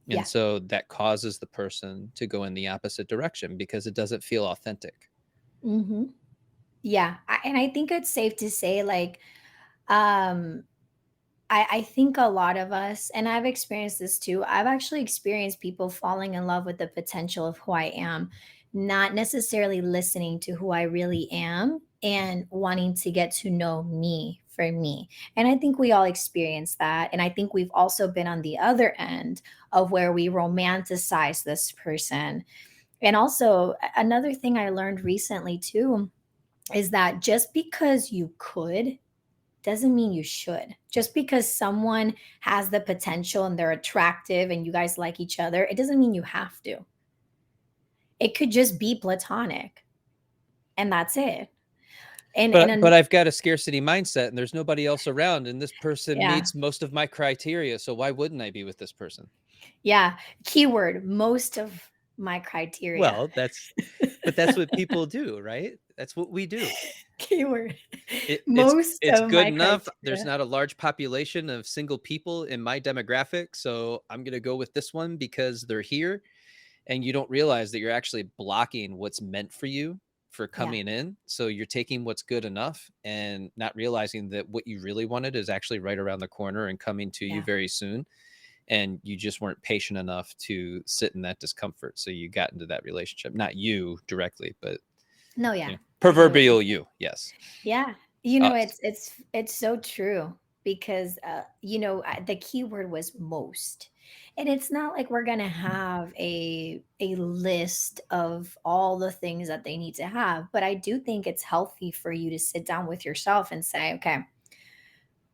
And Yeah. so that causes the person to go in the opposite direction because it doesn't feel authentic. Hmm. Yeah. And I think it's safe to say, like, um, I think a lot of us, and I've experienced this too, I've actually experienced people falling in love with the potential of who I am, not necessarily listening to who I really am and wanting to get to know me for me. And I think we all experience that. And I think we've also been on the other end of where we romanticize this person. And also, another thing I learned recently too is that just because you could doesn't mean you should. Just because someone has the potential and they're attractive and you guys like each other, it doesn't mean you have to. It could just be platonic and that's it. But I've got a scarcity mindset and there's nobody else around and this person Yeah. meets most of my criteria, so why wouldn't I be with this person? Yeah. Keyword, most of my criteria. Well, that's what people do, right? That's what we do. Keyword, It, it's most it's of good my enough. There's criteria. not a large population of single people in my demographic, so I'm going to go with this one because they're here, and you don't realize that you're actually blocking what's meant for you for Yeah. coming in. So you're taking what's good enough and not realizing that what you really wanted is actually right around the corner and coming to you Yeah. very soon. And you just weren't patient enough to sit in that discomfort. So you got into that relationship, not you directly, but No, yeah. Absolutely. proverbial you. Yes. Yeah. You know, Us. it's so true because the key word was most. And it's not like we're going to have a list of all the things that they need to have, but I do think it's healthy for you to sit down with yourself and say, okay,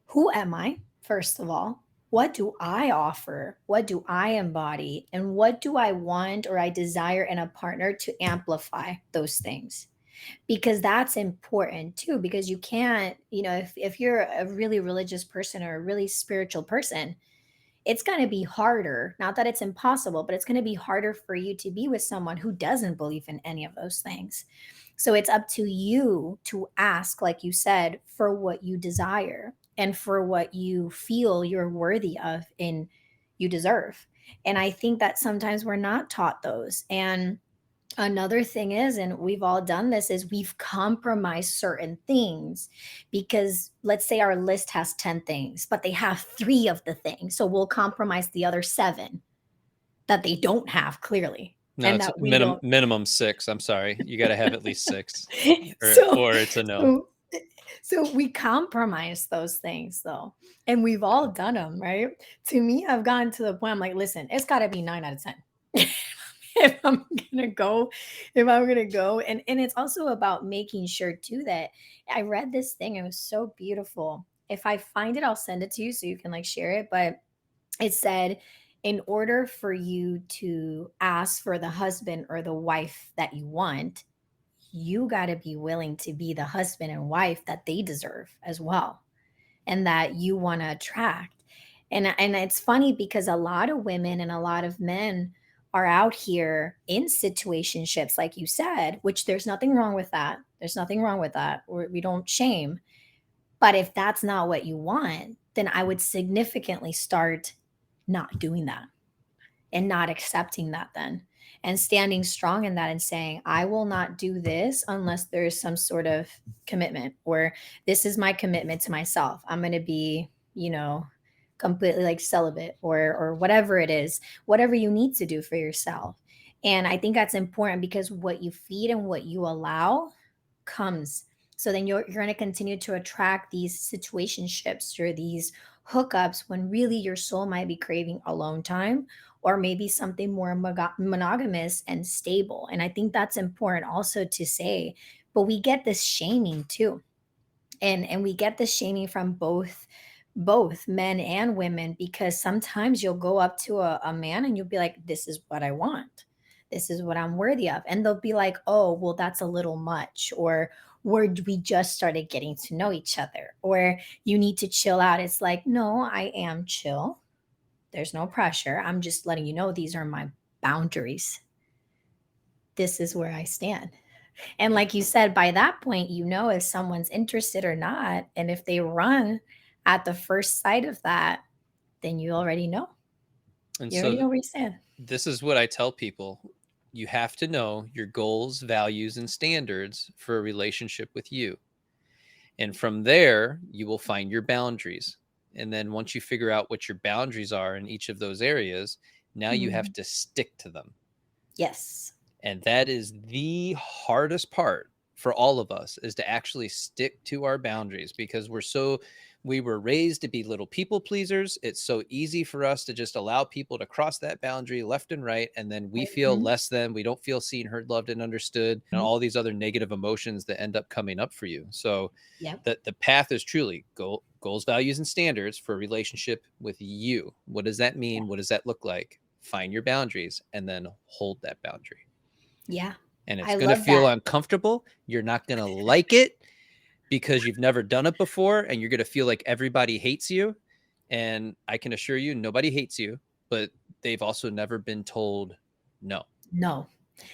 who am I? First of all, what do I offer? What do I embody? And what do I want or I desire in a partner to amplify those things? Because that's important too, because you can't, if you're a really religious person or a really spiritual person, it's going to be harder, not that it's impossible, but it's going to be harder for you to be with someone who doesn't believe in any of those things. So it's up to you to ask, like you said, for what you desire and for what you feel you're worthy of and you deserve. And I think that sometimes we're not taught those. And another thing is, and we've all done this, is we've compromised certain things because let's say our list has 10 things, but they have three of the things. So we'll compromise the other seven that they don't have clearly No, and it's that we don't. minimum six. I'm sorry. You got to have at least six, so, or it's a no. so, so we compromise those things though. And we've all done them, right? To me, I've gotten to the point I'm like, listen, it's got to be 9 out of 10. if I'm gonna go, if I'm gonna go. And it's also about making sure too that I read this thing, it was so beautiful. If I find it, I'll send it to you so you can like share it. But it said, in order for you to ask for the husband or the wife that you want, you got to be willing to be the husband and wife that they deserve as well and that you want to attract. And it's funny because a lot of women and a lot of men are out here in situationships, like you said, which there's nothing wrong with that. There's nothing wrong with that. We don't shame. But if that's not what you want, then I would significantly start not doing that and not accepting that then, and standing strong in that and saying, I will not do this unless there's some sort of commitment, or this is my commitment to myself. I'm going to be, completely like celibate, or whatever it is, whatever you need to do for yourself. And I think that's important, because what you feed and what you allow comes. So then you're going to continue to attract these situationships or these hookups, when really your soul might be craving alone time, or maybe something more monogamous and stable. And I think that's important also to say. But we get this shaming too, and we get this shaming from both men and women, because sometimes you'll go up to a man and you'll be like, this is what I want, this is what I'm worthy of, and they'll be like, oh well, that's a little much, or we just started getting to know each other, or you need to chill out. It's like, no, I am chill, there's no pressure, I'm just letting you know these are my boundaries, this is where I stand. And like you said, by that point, if someone's interested or not. And if they run at the first sight of that, then you already know. And You already so know where you stand. this is what I tell people. You have to know your goals, values, and standards for a relationship with you. And from there, you will find your boundaries. And then once you figure out what your boundaries are in each of those areas, now you have Mhm. to stick to them. Yes. And that is the hardest part for all of us, is to actually stick to our boundaries, because we were raised to be little people pleasers. It's so easy for us to just allow people to cross that boundary left and right, and then we feel Mhm. less than, we don't feel seen, heard, loved, and understood, and all these other negative emotions that end up coming up for you. So Yep. the path is truly goals, values, and standards for a relationship with you. What does that Yeah. mean? What does that look like? Find your boundaries and then hold that boundary. Yeah. And it's I going to love feel that. uncomfortable. You're not going to like it because you've never done it before, and you're going to feel like everybody hates you. And I can assure you, nobody hates you, but they've also never been told no. No.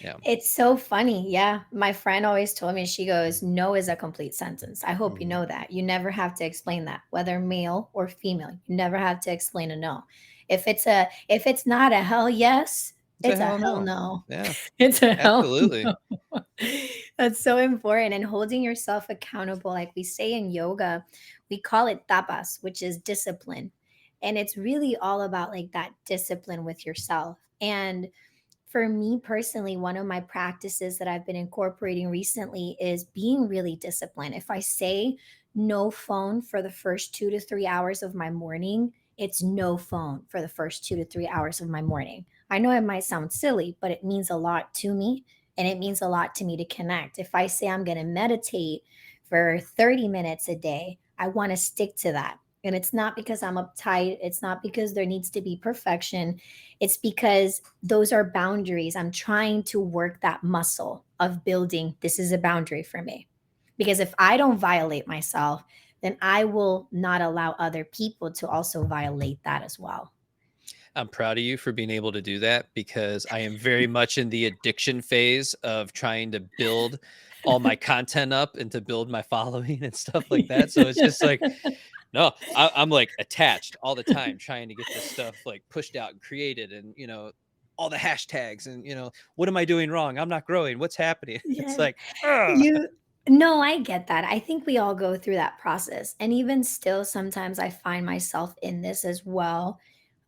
Yeah. It's so funny. Yeah. My friend always told me, she goes, no is a complete sentence. I hope you Mhm. know that. You never have to explain that, whether male or female. You never have to explain a no. If it's not a hell yes, It's a it's a hell hell no. no. Yeah, It's a hell absolutely. no. That's so important. And holding yourself accountable, like we say in yoga, we call it tapas, which is discipline. And it's really all about like that discipline with yourself. And for me personally, one of my practices that I've been incorporating recently is being really disciplined. If I say no phone for the first 2 to 3 hours of my morning, it's no phone for the first 2 to 3 hours of my morning. I know it might sound silly, but it means a lot to me, and it means a lot to me to connect. If I say I'm going to meditate for 30 minutes a day, I want to stick to that. And it's not because I'm uptight, it's not because there needs to be perfection. It's because those are boundaries. I'm trying to work that muscle of building, this is a boundary for me. Because if I don't violate myself, then I will not allow other people to also violate that as well. I'm proud of you for being able to do that, because I am very much in the addiction phase of trying to build all my content up and to build my following and stuff like that. So it's just like, no, I'm like attached all the time, trying to get this stuff like pushed out and created, and all the hashtags, and what am I doing wrong? I'm not growing. What's happening? It's Yeah. like, ugh. You No, I get that. I think we all go through that process. And even still, sometimes I find myself in this as well.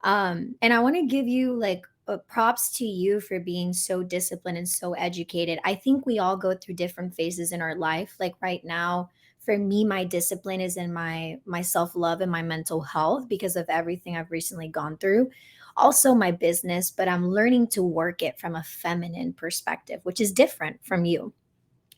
And I want to give you like props to you for being so disciplined and so educated. I think we all go through different phases in our life. Like right now, for me, my discipline is in my self-love and my mental health because of everything I've recently gone through. Also my business, but I'm learning to work it from a feminine perspective, which is different from you.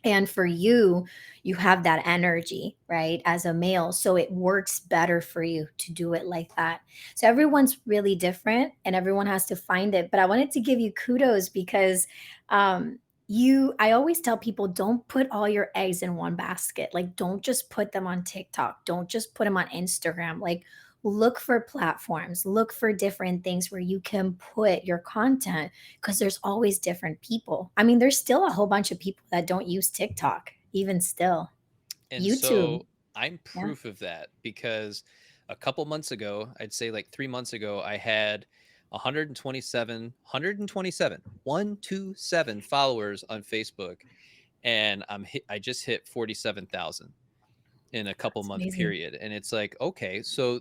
And for you, you have that energy, right, as a male. So it works better for you to do it like that. So everyone's really different and everyone has to find it. But I wanted to give you kudos because I always tell people, don't put all your eggs in one basket. Like, don't just put them on TikTok. Don't just put them on Instagram. Like, look for platforms, look for different things where you can put your content, because there's always different people. I mean, there's still a whole bunch of people that don't use TikTok, even still. And YouTube. so I'm Yeah. proof of that because a couple months ago, I'd say like 3 months ago, I had 127 followers on Facebook, and I just hit 47,000 in a couple It's month amazing. period. And it's like, okay, so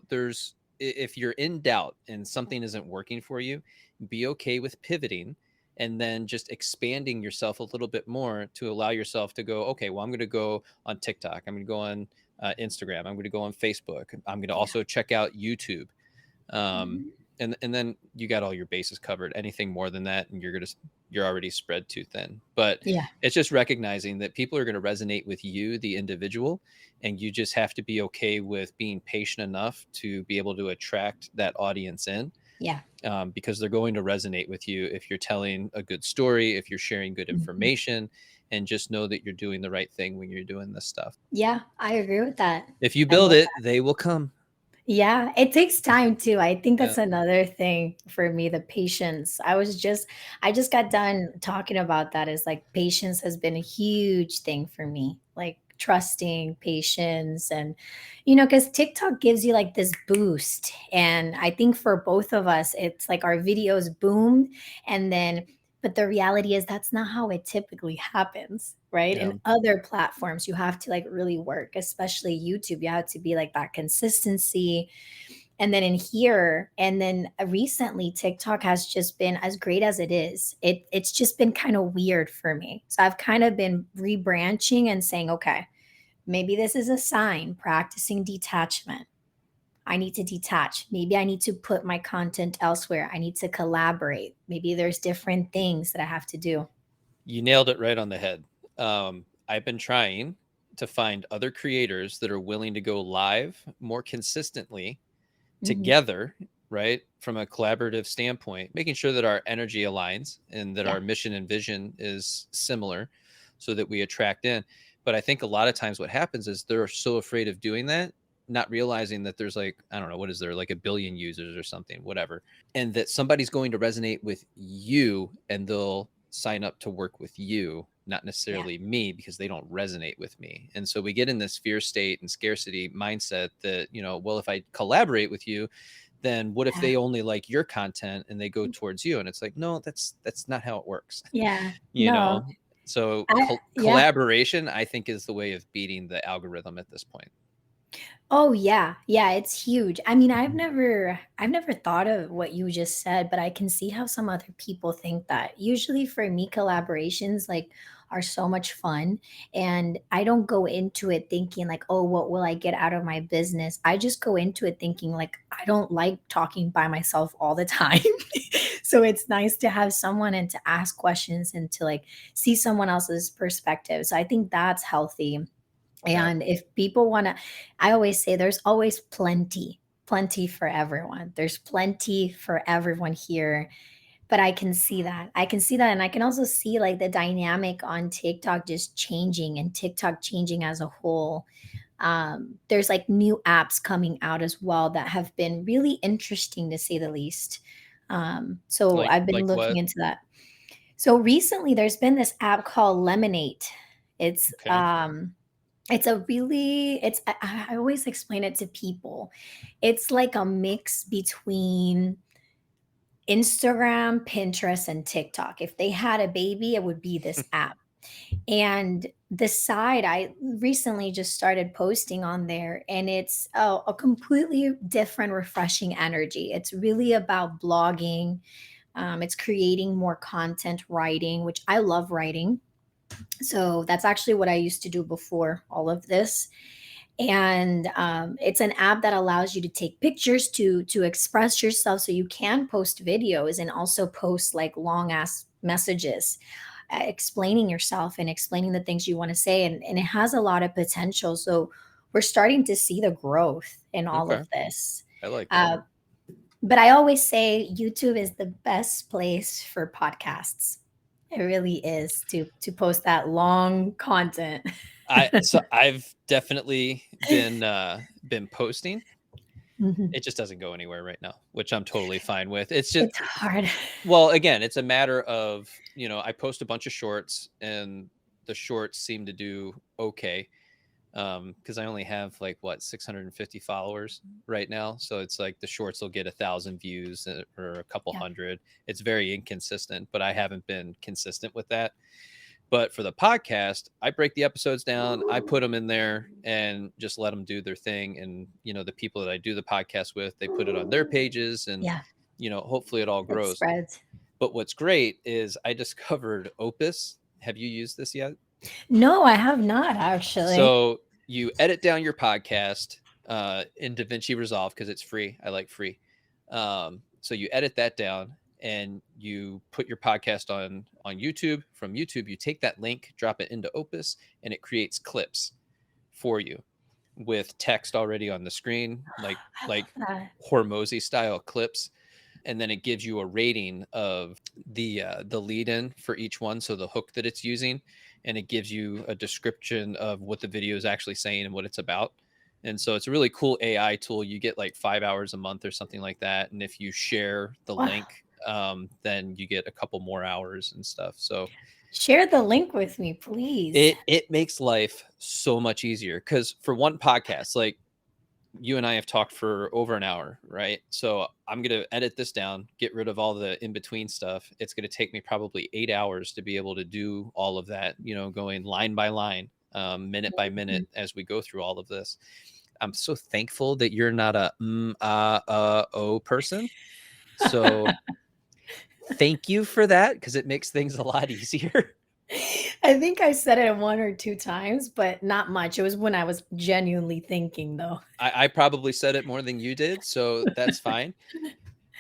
if you're in doubt and something isn't working for you, be okay with pivoting and then just expanding yourself a little bit more to allow yourself to go, okay, well, I'm going to go on TikTok. I'm going to go on Instagram. I'm going to go on Facebook. I'm going to Yeah. also check out YouTube. Um, Mhm. and then you got all your bases covered. Anything more than that, and you're already spread too thin. But Yeah. it's just recognizing that people are going to resonate with you, the individual, and you just have to be okay with being patient enough to be able to attract that audience in, Yeah. because they're going to resonate with you if you're telling a good story, if you're sharing good Mhm. information, and just know that you're doing the right thing when you're doing this stuff. Yeah, I agree with that. If you I build love it, that. they will come. Yeah, it takes time too. I think Yeah. that's another thing for me, the patience. I just got done talking about that, is like patience has been a huge thing for me. Like trusting, patience, and because TikTok gives you like this boost. And I think for both of us, it's like our videos boomed, and then but the reality is that's not how it typically happens, right? Yeah. In other platforms, you have to like really work, especially YouTube. You have to be like that consistency. And then in here, and then recently, TikTok has just been as great as it is. It's just been kind of weird for me. So I've kind of been rebranching and saying, okay, maybe this is a sign, practicing detachment. I need to detach. Maybe I need to put my content elsewhere. I need to collaborate. Maybe there's different things that I have to do. You nailed it right on the head. I've been trying to find other creators that are willing to go live more consistently Hmm. together, right? From a collaborative standpoint, making sure that our energy aligns and that Yeah. our mission and vision is similar so that we attract in. But I think a lot of times what happens is they're so afraid of doing that, not realizing that there's like, I don't know, what is there, like a billion users or something, whatever, and that somebody's going to resonate with you and they'll sign up to work with you, not Yeah. necessarily me, because they don't resonate with me. And so we get in this fear state and scarcity mindset that, well, if I collaborate with you, then what if Yeah. they only like your content and they go towards you? And it's like, no, that's not how it works. Yeah. you No. know so Yeah. collaboration, I think, is the way of beating the algorithm at this point. Oh yeah. Yeah, it's huge. I mean, I've never thought of what you just said, but I can see how some other people think that. Usually for me, collaborations like are so much fun, and I don't go into it thinking like, "Oh, what will I get out of my business?" I just go into it thinking like I don't like talking by myself all the time. So it's nice to have someone and to ask questions and to like see someone else's perspective. So I think that's healthy. Yeah. And if people want to, I always say there's always plenty for everyone. There's plenty for everyone here. But I can see that. I can see that. And I can also see like the dynamic on TikTok just changing, and TikTok changing as a whole. There's like new apps coming out as well that have been really interesting to say the least. So like I've been like looking what? into that. So recently there's been this app called Lemonade. It's Okay. it's a really it's I always explain it to people. It's like a mix between Instagram, Pinterest, and TikTok. If they had a baby, it would be this app. And the side I recently just started posting on there, and it's a completely different, refreshing energy. It's really about blogging. It's creating more content, writing, which I love writing. So that's actually what I used to do before all of this. And it's an app that allows you to take pictures to express yourself, so you can post videos and also post like long ass messages, explaining yourself and explaining the things you want to say, and it has a lot of potential. So we're starting to see the growth in all Okay. of this. I like that. uh, but I always say YouTube is the best place for podcasts. It really is, to post that long content. I've definitely been posting. Mhm. It just doesn't go anywhere right now, which I'm totally fine with. It's just, It's hard. well, again, it's a matter of, I post a bunch of shorts and the shorts seem to do okay. Because I only have like what 650 followers right now, so it's like the shorts will get 1,000 views or a couple Yeah. hundred. It's very inconsistent, but I haven't been consistent with that. But for the podcast, I break the episodes down, I put them in there and just let them do their thing. And, the people that I do the podcast with, they put it on their pages and, Yeah. hopefully it all It grows. spreads. But what's great is I discovered Opus. Have you used this yet? No, I have not actually. So you edit down your podcast in DaVinci Resolve because it's free. I like free. So you edit that down and you put your podcast on YouTube. From YouTube, you take that link, drop it into Opus, and it creates clips for you with text already on the screen, like I like love that. Hormozy style clips. And then it gives you a rating of the lead in for each one, so the hook that it's using, and it gives you a description of what the video is actually saying and what it's about. And so it's a really cool AI tool. You get like 5 hours a month or something like that, and if you share the Wow. link, then you get a couple more hours and stuff. So Share the link with me, please. it makes life so much easier, because for one podcast, like you and I have talked for over an hour, right? So I'm going to edit this down, get rid of all the in between stuff. It's going to take me probably 8 hours to be able to do all of that, going line by line, minute by minute Mhm. as we go through all of this. I'm so thankful that you're not a oh person. So thank you for that, because it makes things a lot easier. I think I said it one or two times, but not much. It was when I was genuinely thinking, though. I probably said it more than you did, so that's fine.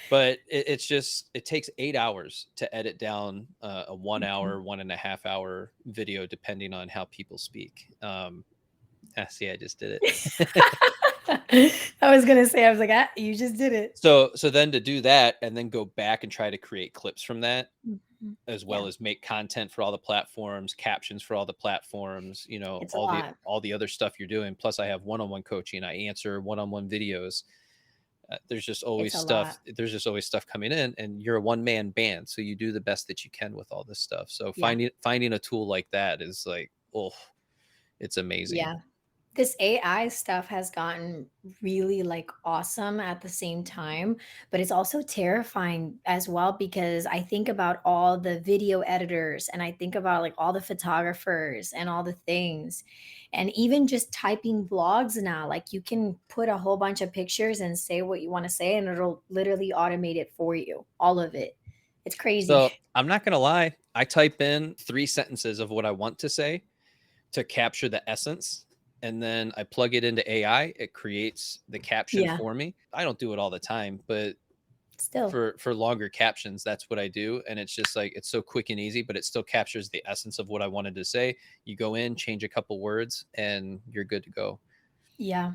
But it's just, it takes 8 hours to edit down a 1 hour, 1.5 hour video, depending on how people speak. See, I just did it. I was gonna say, I was like, ah, you just did it. So then to do that and then go back and try to create clips from that, Mhm. as well Yeah, as make content for all the platforms, captions for all the platforms, it's a all the lot. other stuff you're doing. Plus I have one-on-one coaching, I answer one-on-one videos. There's just It's always a stuff. lot. There's just always stuff coming in, and you're a one-man band, so you do the best that you can with all this stuff. So Yeah, finding a tool like that is like, oh, it's amazing. yeah. This AI stuff has gotten really like awesome at the same time, but it's also terrifying as well because I think about all the video editors and I think about like all the photographers and all the things. And even just typing blogs now, like you can put a whole bunch of pictures and say what you want to say, and it'll literally automate it for you, all of it. It's crazy. So I'm not gonna lie, I type in 3 sentences of what I want to say to capture the essence, and then I plug it into AI. It creates the caption Yeah, for me. I don't do it all the time, but still. for longer captions, that's what I do. And it's just like, it's so quick and easy, but it still captures the essence of what I wanted to say. You go in, change a couple words, and you're good to go. Yeah.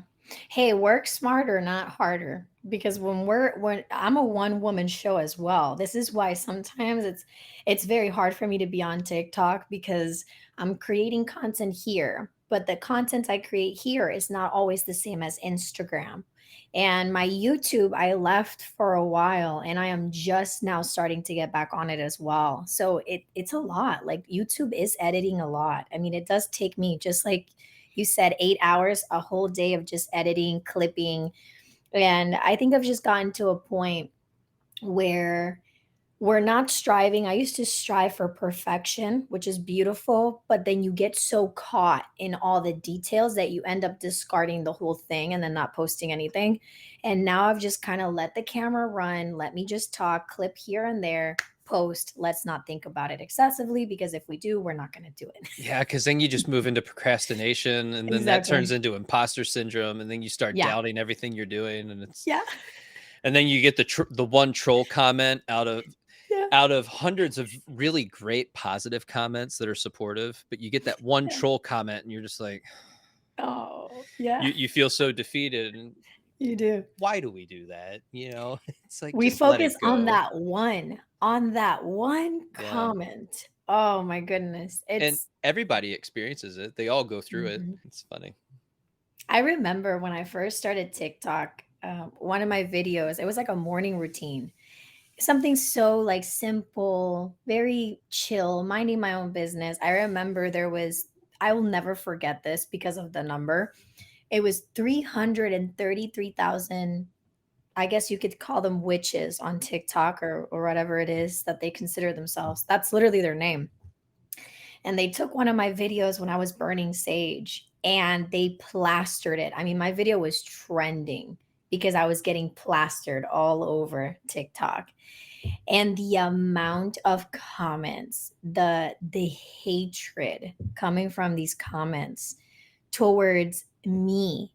Hey, work smarter, not harder. Because when I'm a one woman show as well. This is why sometimes it's very hard for me to be on TikTok because I'm creating content here, but the content I create here is not always the same as Instagram. And my YouTube, I left for a while and I am just now starting to get back on it as well. So it's a lot. Like YouTube is editing a lot. I mean, it does take me just like you said 8 hours, a whole day of just editing, clipping. And I think I've just gotten to a point where we're not striving. I used to strive for perfection, which is beautiful, but then you get so caught in all the details that you end up discarding the whole thing and then not posting anything. And now I've just kind of let the camera run, let me just talk, clip here and there, post. Let's not think about it excessively because if we do, we're not going to do it. Yeah, because then you just move into procrastination, and then that turns Exactly. into imposter syndrome, and then you start Yeah. doubting everything you're doing, and Yeah. then you get the one troll comment Yeah. out of hundreds of really great positive comments that are supportive, but you get that one Yeah. troll comment, and you're just like, Oh, yeah, you feel so defeated. And you do. why do we do that? It's like, We just let it focus go. on that one Yeah. comment. Oh my goodness. And It's everybody experiences it. They all go through it. Mhm. It's funny. I remember when I first started TikTok, one of my videos. It was like a morning routine, something so like simple, very chill, minding my own business. I remember there was, I will never forget this because of the number. It was 333,000, I guess you could call them witches on TikTok, or whatever it is that they consider themselves. That's literally their name. And they took one of my videos when I was burning sage and they plastered it. I mean, my video was trending because I was getting plastered all over TikTok. And the amount of comments, the hatred coming from these comments towards me,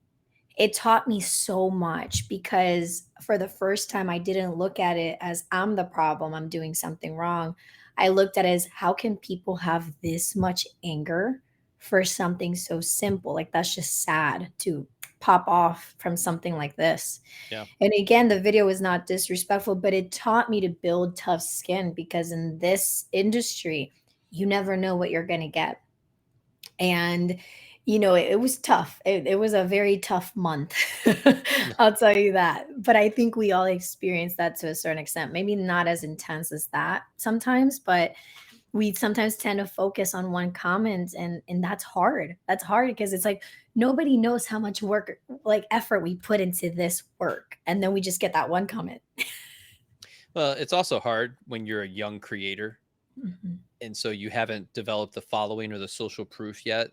it taught me so much, because for the first time I didn't look at it as I'm the problem, I'm doing something wrong. I looked at it as, how can people have this much anger for something so simple? Like, that's just sad to pop off from something like this. Yeah. And again, the video was not disrespectful, but it taught me to build tough skin, because in this industry, you never know what you're going to get. And it was tough. It was a very tough month. I'll tell you that. But I think we all experience that to a certain extent. Maybe not as intense as that sometimes, but we sometimes tend to focus on one comment, and that's hard. That's hard because it's like nobody knows how much work, like effort we put into this work. And then we just get that one comment. Well, it's also hard when you're a young creator, Mhm. and so you haven't developed the following or the social proof yet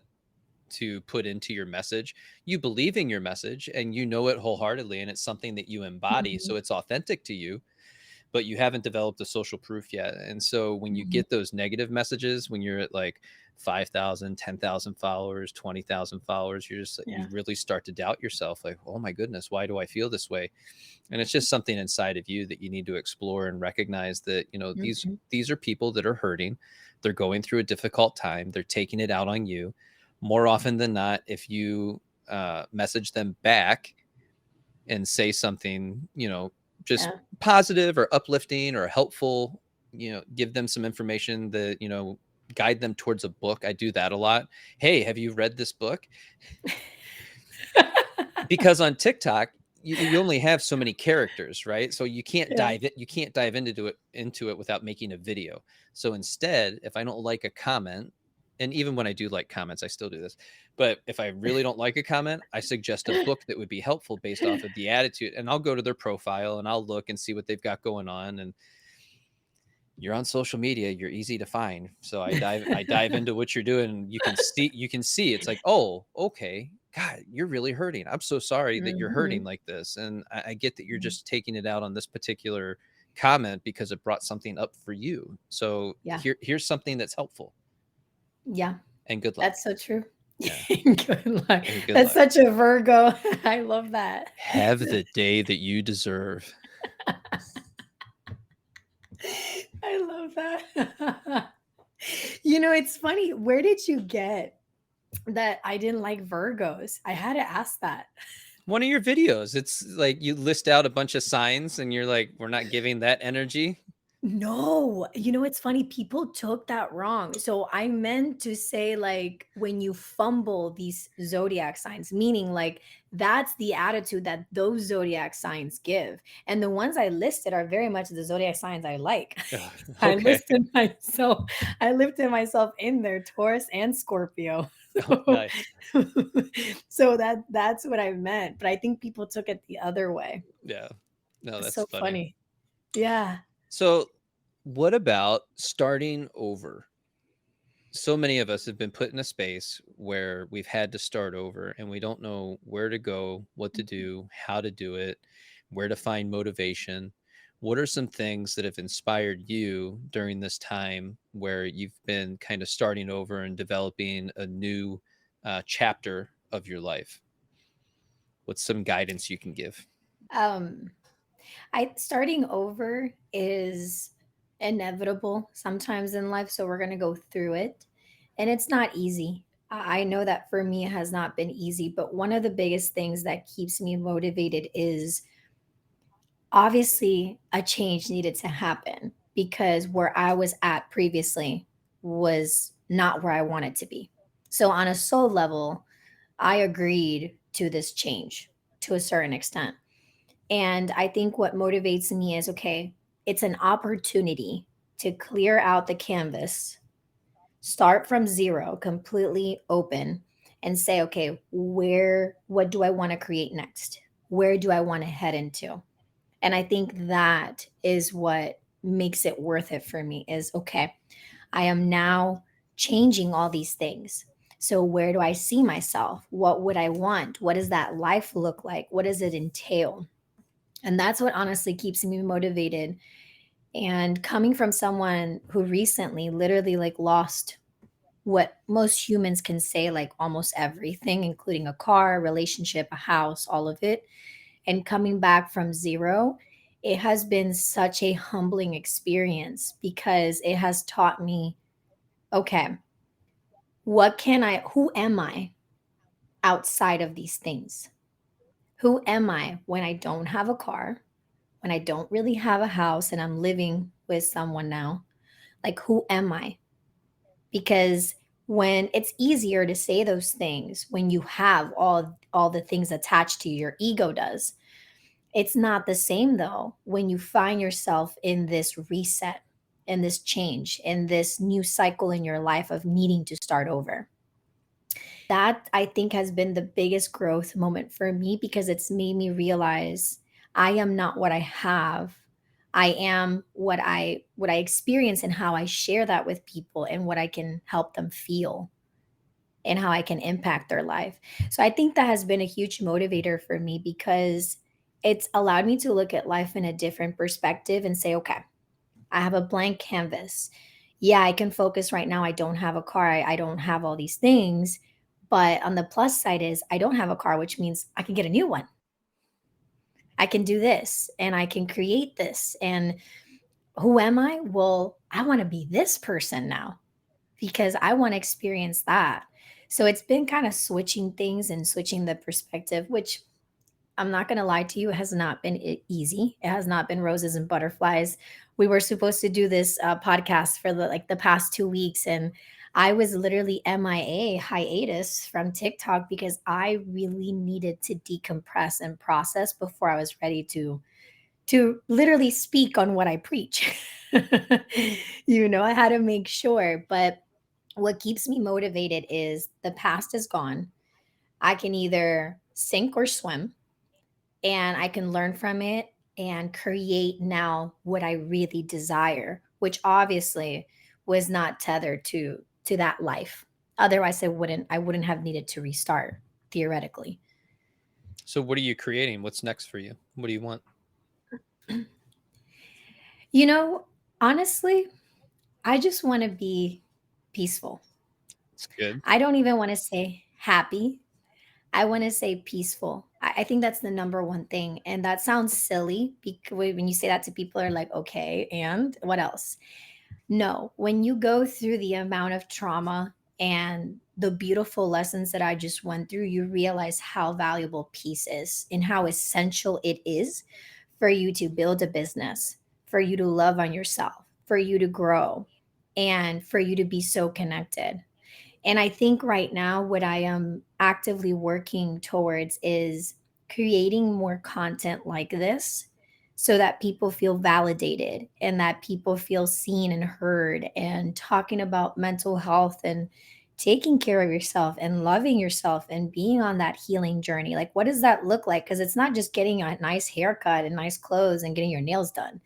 to put into your message. You believe in your message and you know it wholeheartedly, and it's something that you embody, Mhm. so it's authentic to you, but you haven't developed the social proof yet. And so when you Mhm. get those negative messages, when you're at like 5,000, 10,000 followers, 20,000 followers, you Yeah. really start to doubt yourself, like, oh my goodness, why do I feel this way? And it's just something inside of you that you need to explore and recognize that, Mhm. these are people that are hurting. They're going through a difficult time. They're taking it out on you. More often than not, if you message them back and say something, just Yeah. positive or uplifting or helpful, give them some information that, guide them towards a book. I do that a lot. Hey, have you read this book? Because on TikTok, you only have so many characters, right? So Yeah. you can't dive into it without making a video. So instead, if I don't like a comment, and even when I do like comments, I still do this. But if I really don't like a comment, I suggest a book that would be helpful based off of the attitude. And I'll go to their profile and I'll look and see what they've got going on. And you're on social media, you're easy to find. So I dive into what you're doing, and you can see it's like, oh, okay, God, you're really hurting. I'm so sorry that you're hurting Mhm. like this. And I get that you're Mhm. just taking it out on this particular comment because it brought something up for you. So Yeah. here's something that's helpful, Yeah. and good luck. That's so true. Yeah. Good luck. Hey, good That's luck. such a Virgo. I love that. Have the day that you deserve. I love that. It's funny. Where did you get that I didn't like Virgos? I had to ask that. One of your videos, it's like you list out a bunch of signs and you're like, we're not giving that energy. No, it's funny. People took that wrong. So I meant to say, like, when you fumble these zodiac signs, meaning like that's the attitude that those zodiac signs give. And the ones I listed are very much the zodiac signs I like. Ugh, I okay. listed myself, I lifted myself in there, Taurus and Scorpio. Oh, nice. So that's what I meant. But I think people took it the other way. Yeah. No, It's that's so funny. funny. Yeah. So, what about starting over? So many of us have been put in a space where we've had to start over and we don't know where to go, what to do, how to do it, where to find motivation. What are some things that have inspired you during this time where you've been kind of starting over and developing a new chapter of your life? What's some guidance you can give? Um I starting over is inevitable sometimes in life, so we're going to go through it. And it's not easy. I know that for me it has not been easy, but one of the biggest things that keeps me motivated is obviously a change needed to happen, because where I was at previously was not where I wanted to be. So on a soul level, I agreed to this change to a certain extent. And I think what motivates me is, okay, it's an opportunity to clear out the canvas, start from zero, completely open, and say, okay, what do I want to create next? Where do I want to head into? And I think that is what makes it worth it for me is, okay, I am now changing all these things. So where do I see myself? What would I want? What does that life look like? What does it entail? And that's what honestly keeps me motivated. And coming from someone who recently literally like lost what most humans can say, like almost everything, including a car, a relationship, a house, all of it, and coming back from zero, it has been such a humbling experience because it has taught me, okay, who am I outside of these things? Who am I when I don't have a car, when I don't really have a house and I'm living with someone now? Like, who am I? Because when it's easier to say those things when you have all the things attached to you, your ego does. It's not the same though when you find yourself in this reset, in this change, in this new cycle in your life of needing to start over. That I think has been the biggest growth moment for me because it's made me realize I am not what I have. I am what I experience and how I share that with people and what I can help them feel and how I can impact their life. So I think that has been a huge motivator for me because it's allowed me to look at life in a different perspective and say, okay, I have a blank canvas. Yeah, I can focus right now. I don't have a car. I don't have all these things. But on the plus side is I don't have a car, which means I can get a new one. I can do this and I can create this. And who am I? Well, I want to be this person now because I want to experience that. So it's been kind of switching things and switching the perspective, which I'm not going to lie to you, it has not been easy. It has not been roses and butterflies. We were supposed to do this podcast for the past 2 weeks, and I was literally MIA hiatus from TikTok because I really needed to decompress and process before I was ready to literally speak on what I preach. I had to make sure. But what keeps me motivated is the past is gone. I can either sink or swim and I can learn from it and create now what I really desire, which obviously was not tethered to that life. Otherwise I wouldn't have needed to restart theoretically. So what are you creating? What's next for you? What do you want? You know, honestly, I just want to be peaceful. It's good. I don't even want to say happy. I want to say peaceful. I think that's the number one thing. And that sounds silly because when you say that to people, are like, okay, and what else? No, when you go through the amount of trauma and the beautiful lessons that I just went through, you realize how valuable peace is and how essential it is for you to build a business, for you to love on yourself, for you to grow, and for you to be so connected. And I think right now, what I am actively working towards is creating more content like this so that people feel validated and that people feel seen and heard, and talking about mental health and taking care of yourself and loving yourself and being on that healing journey. Like, what does that look like? Because it's not just getting a nice haircut and nice clothes and getting your nails done.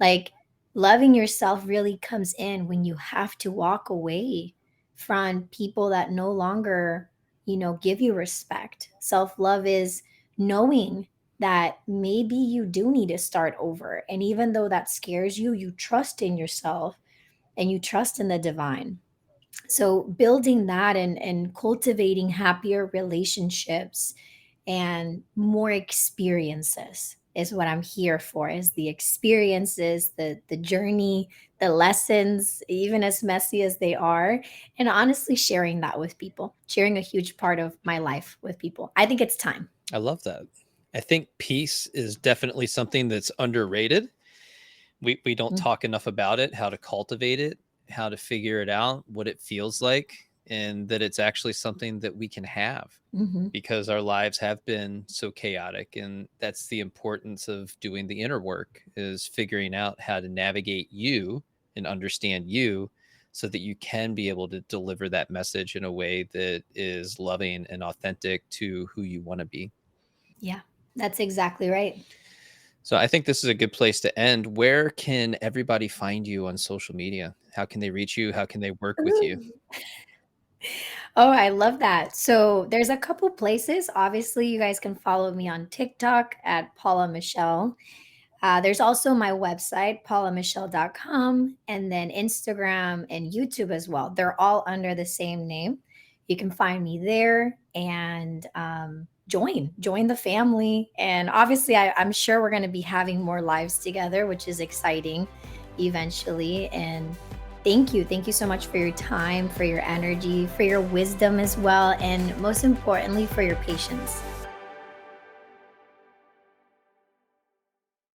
Like, loving yourself really comes in when you have to walk away from people that no longer, give you respect. Self love is knowing that maybe you do need to start over. And even though that scares you, you trust in yourself and you trust in the divine. So building that and cultivating happier relationships and more experiences is what I'm here for, is the experiences, the journey, the lessons, even as messy as they are, and honestly sharing that with people, sharing a huge part of my life with people. I think it's time. I love that. I think peace is definitely something that's underrated. We don't Mm. talk enough about it, how to cultivate it, how to figure it out, what it feels like. and that it's actually something that we can have Hmm. because our lives have been so chaotic. And that's the importance of doing the inner work, is figuring out how to navigate you and understand you so that you can be able to deliver that message in a way that is loving and authentic to who you want to be. Yeah, that's exactly right. So I think this is a good place to end. Where can everybody find you on social media? How can they reach you? How can they work with you? Ooh. Oh, I love that. So there's a couple places. Obviously, you guys can follow me on TikTok at Paula Michelle. There's also my website, paulamichelle.com, and then Instagram and YouTube as well. They're all under the same name. You can find me there and join the family. And obviously, I'm sure we're going to be having more lives together, which is exciting eventually. And thank you so much for your time, for your energy, for your wisdom as well, and most importantly, for your patience.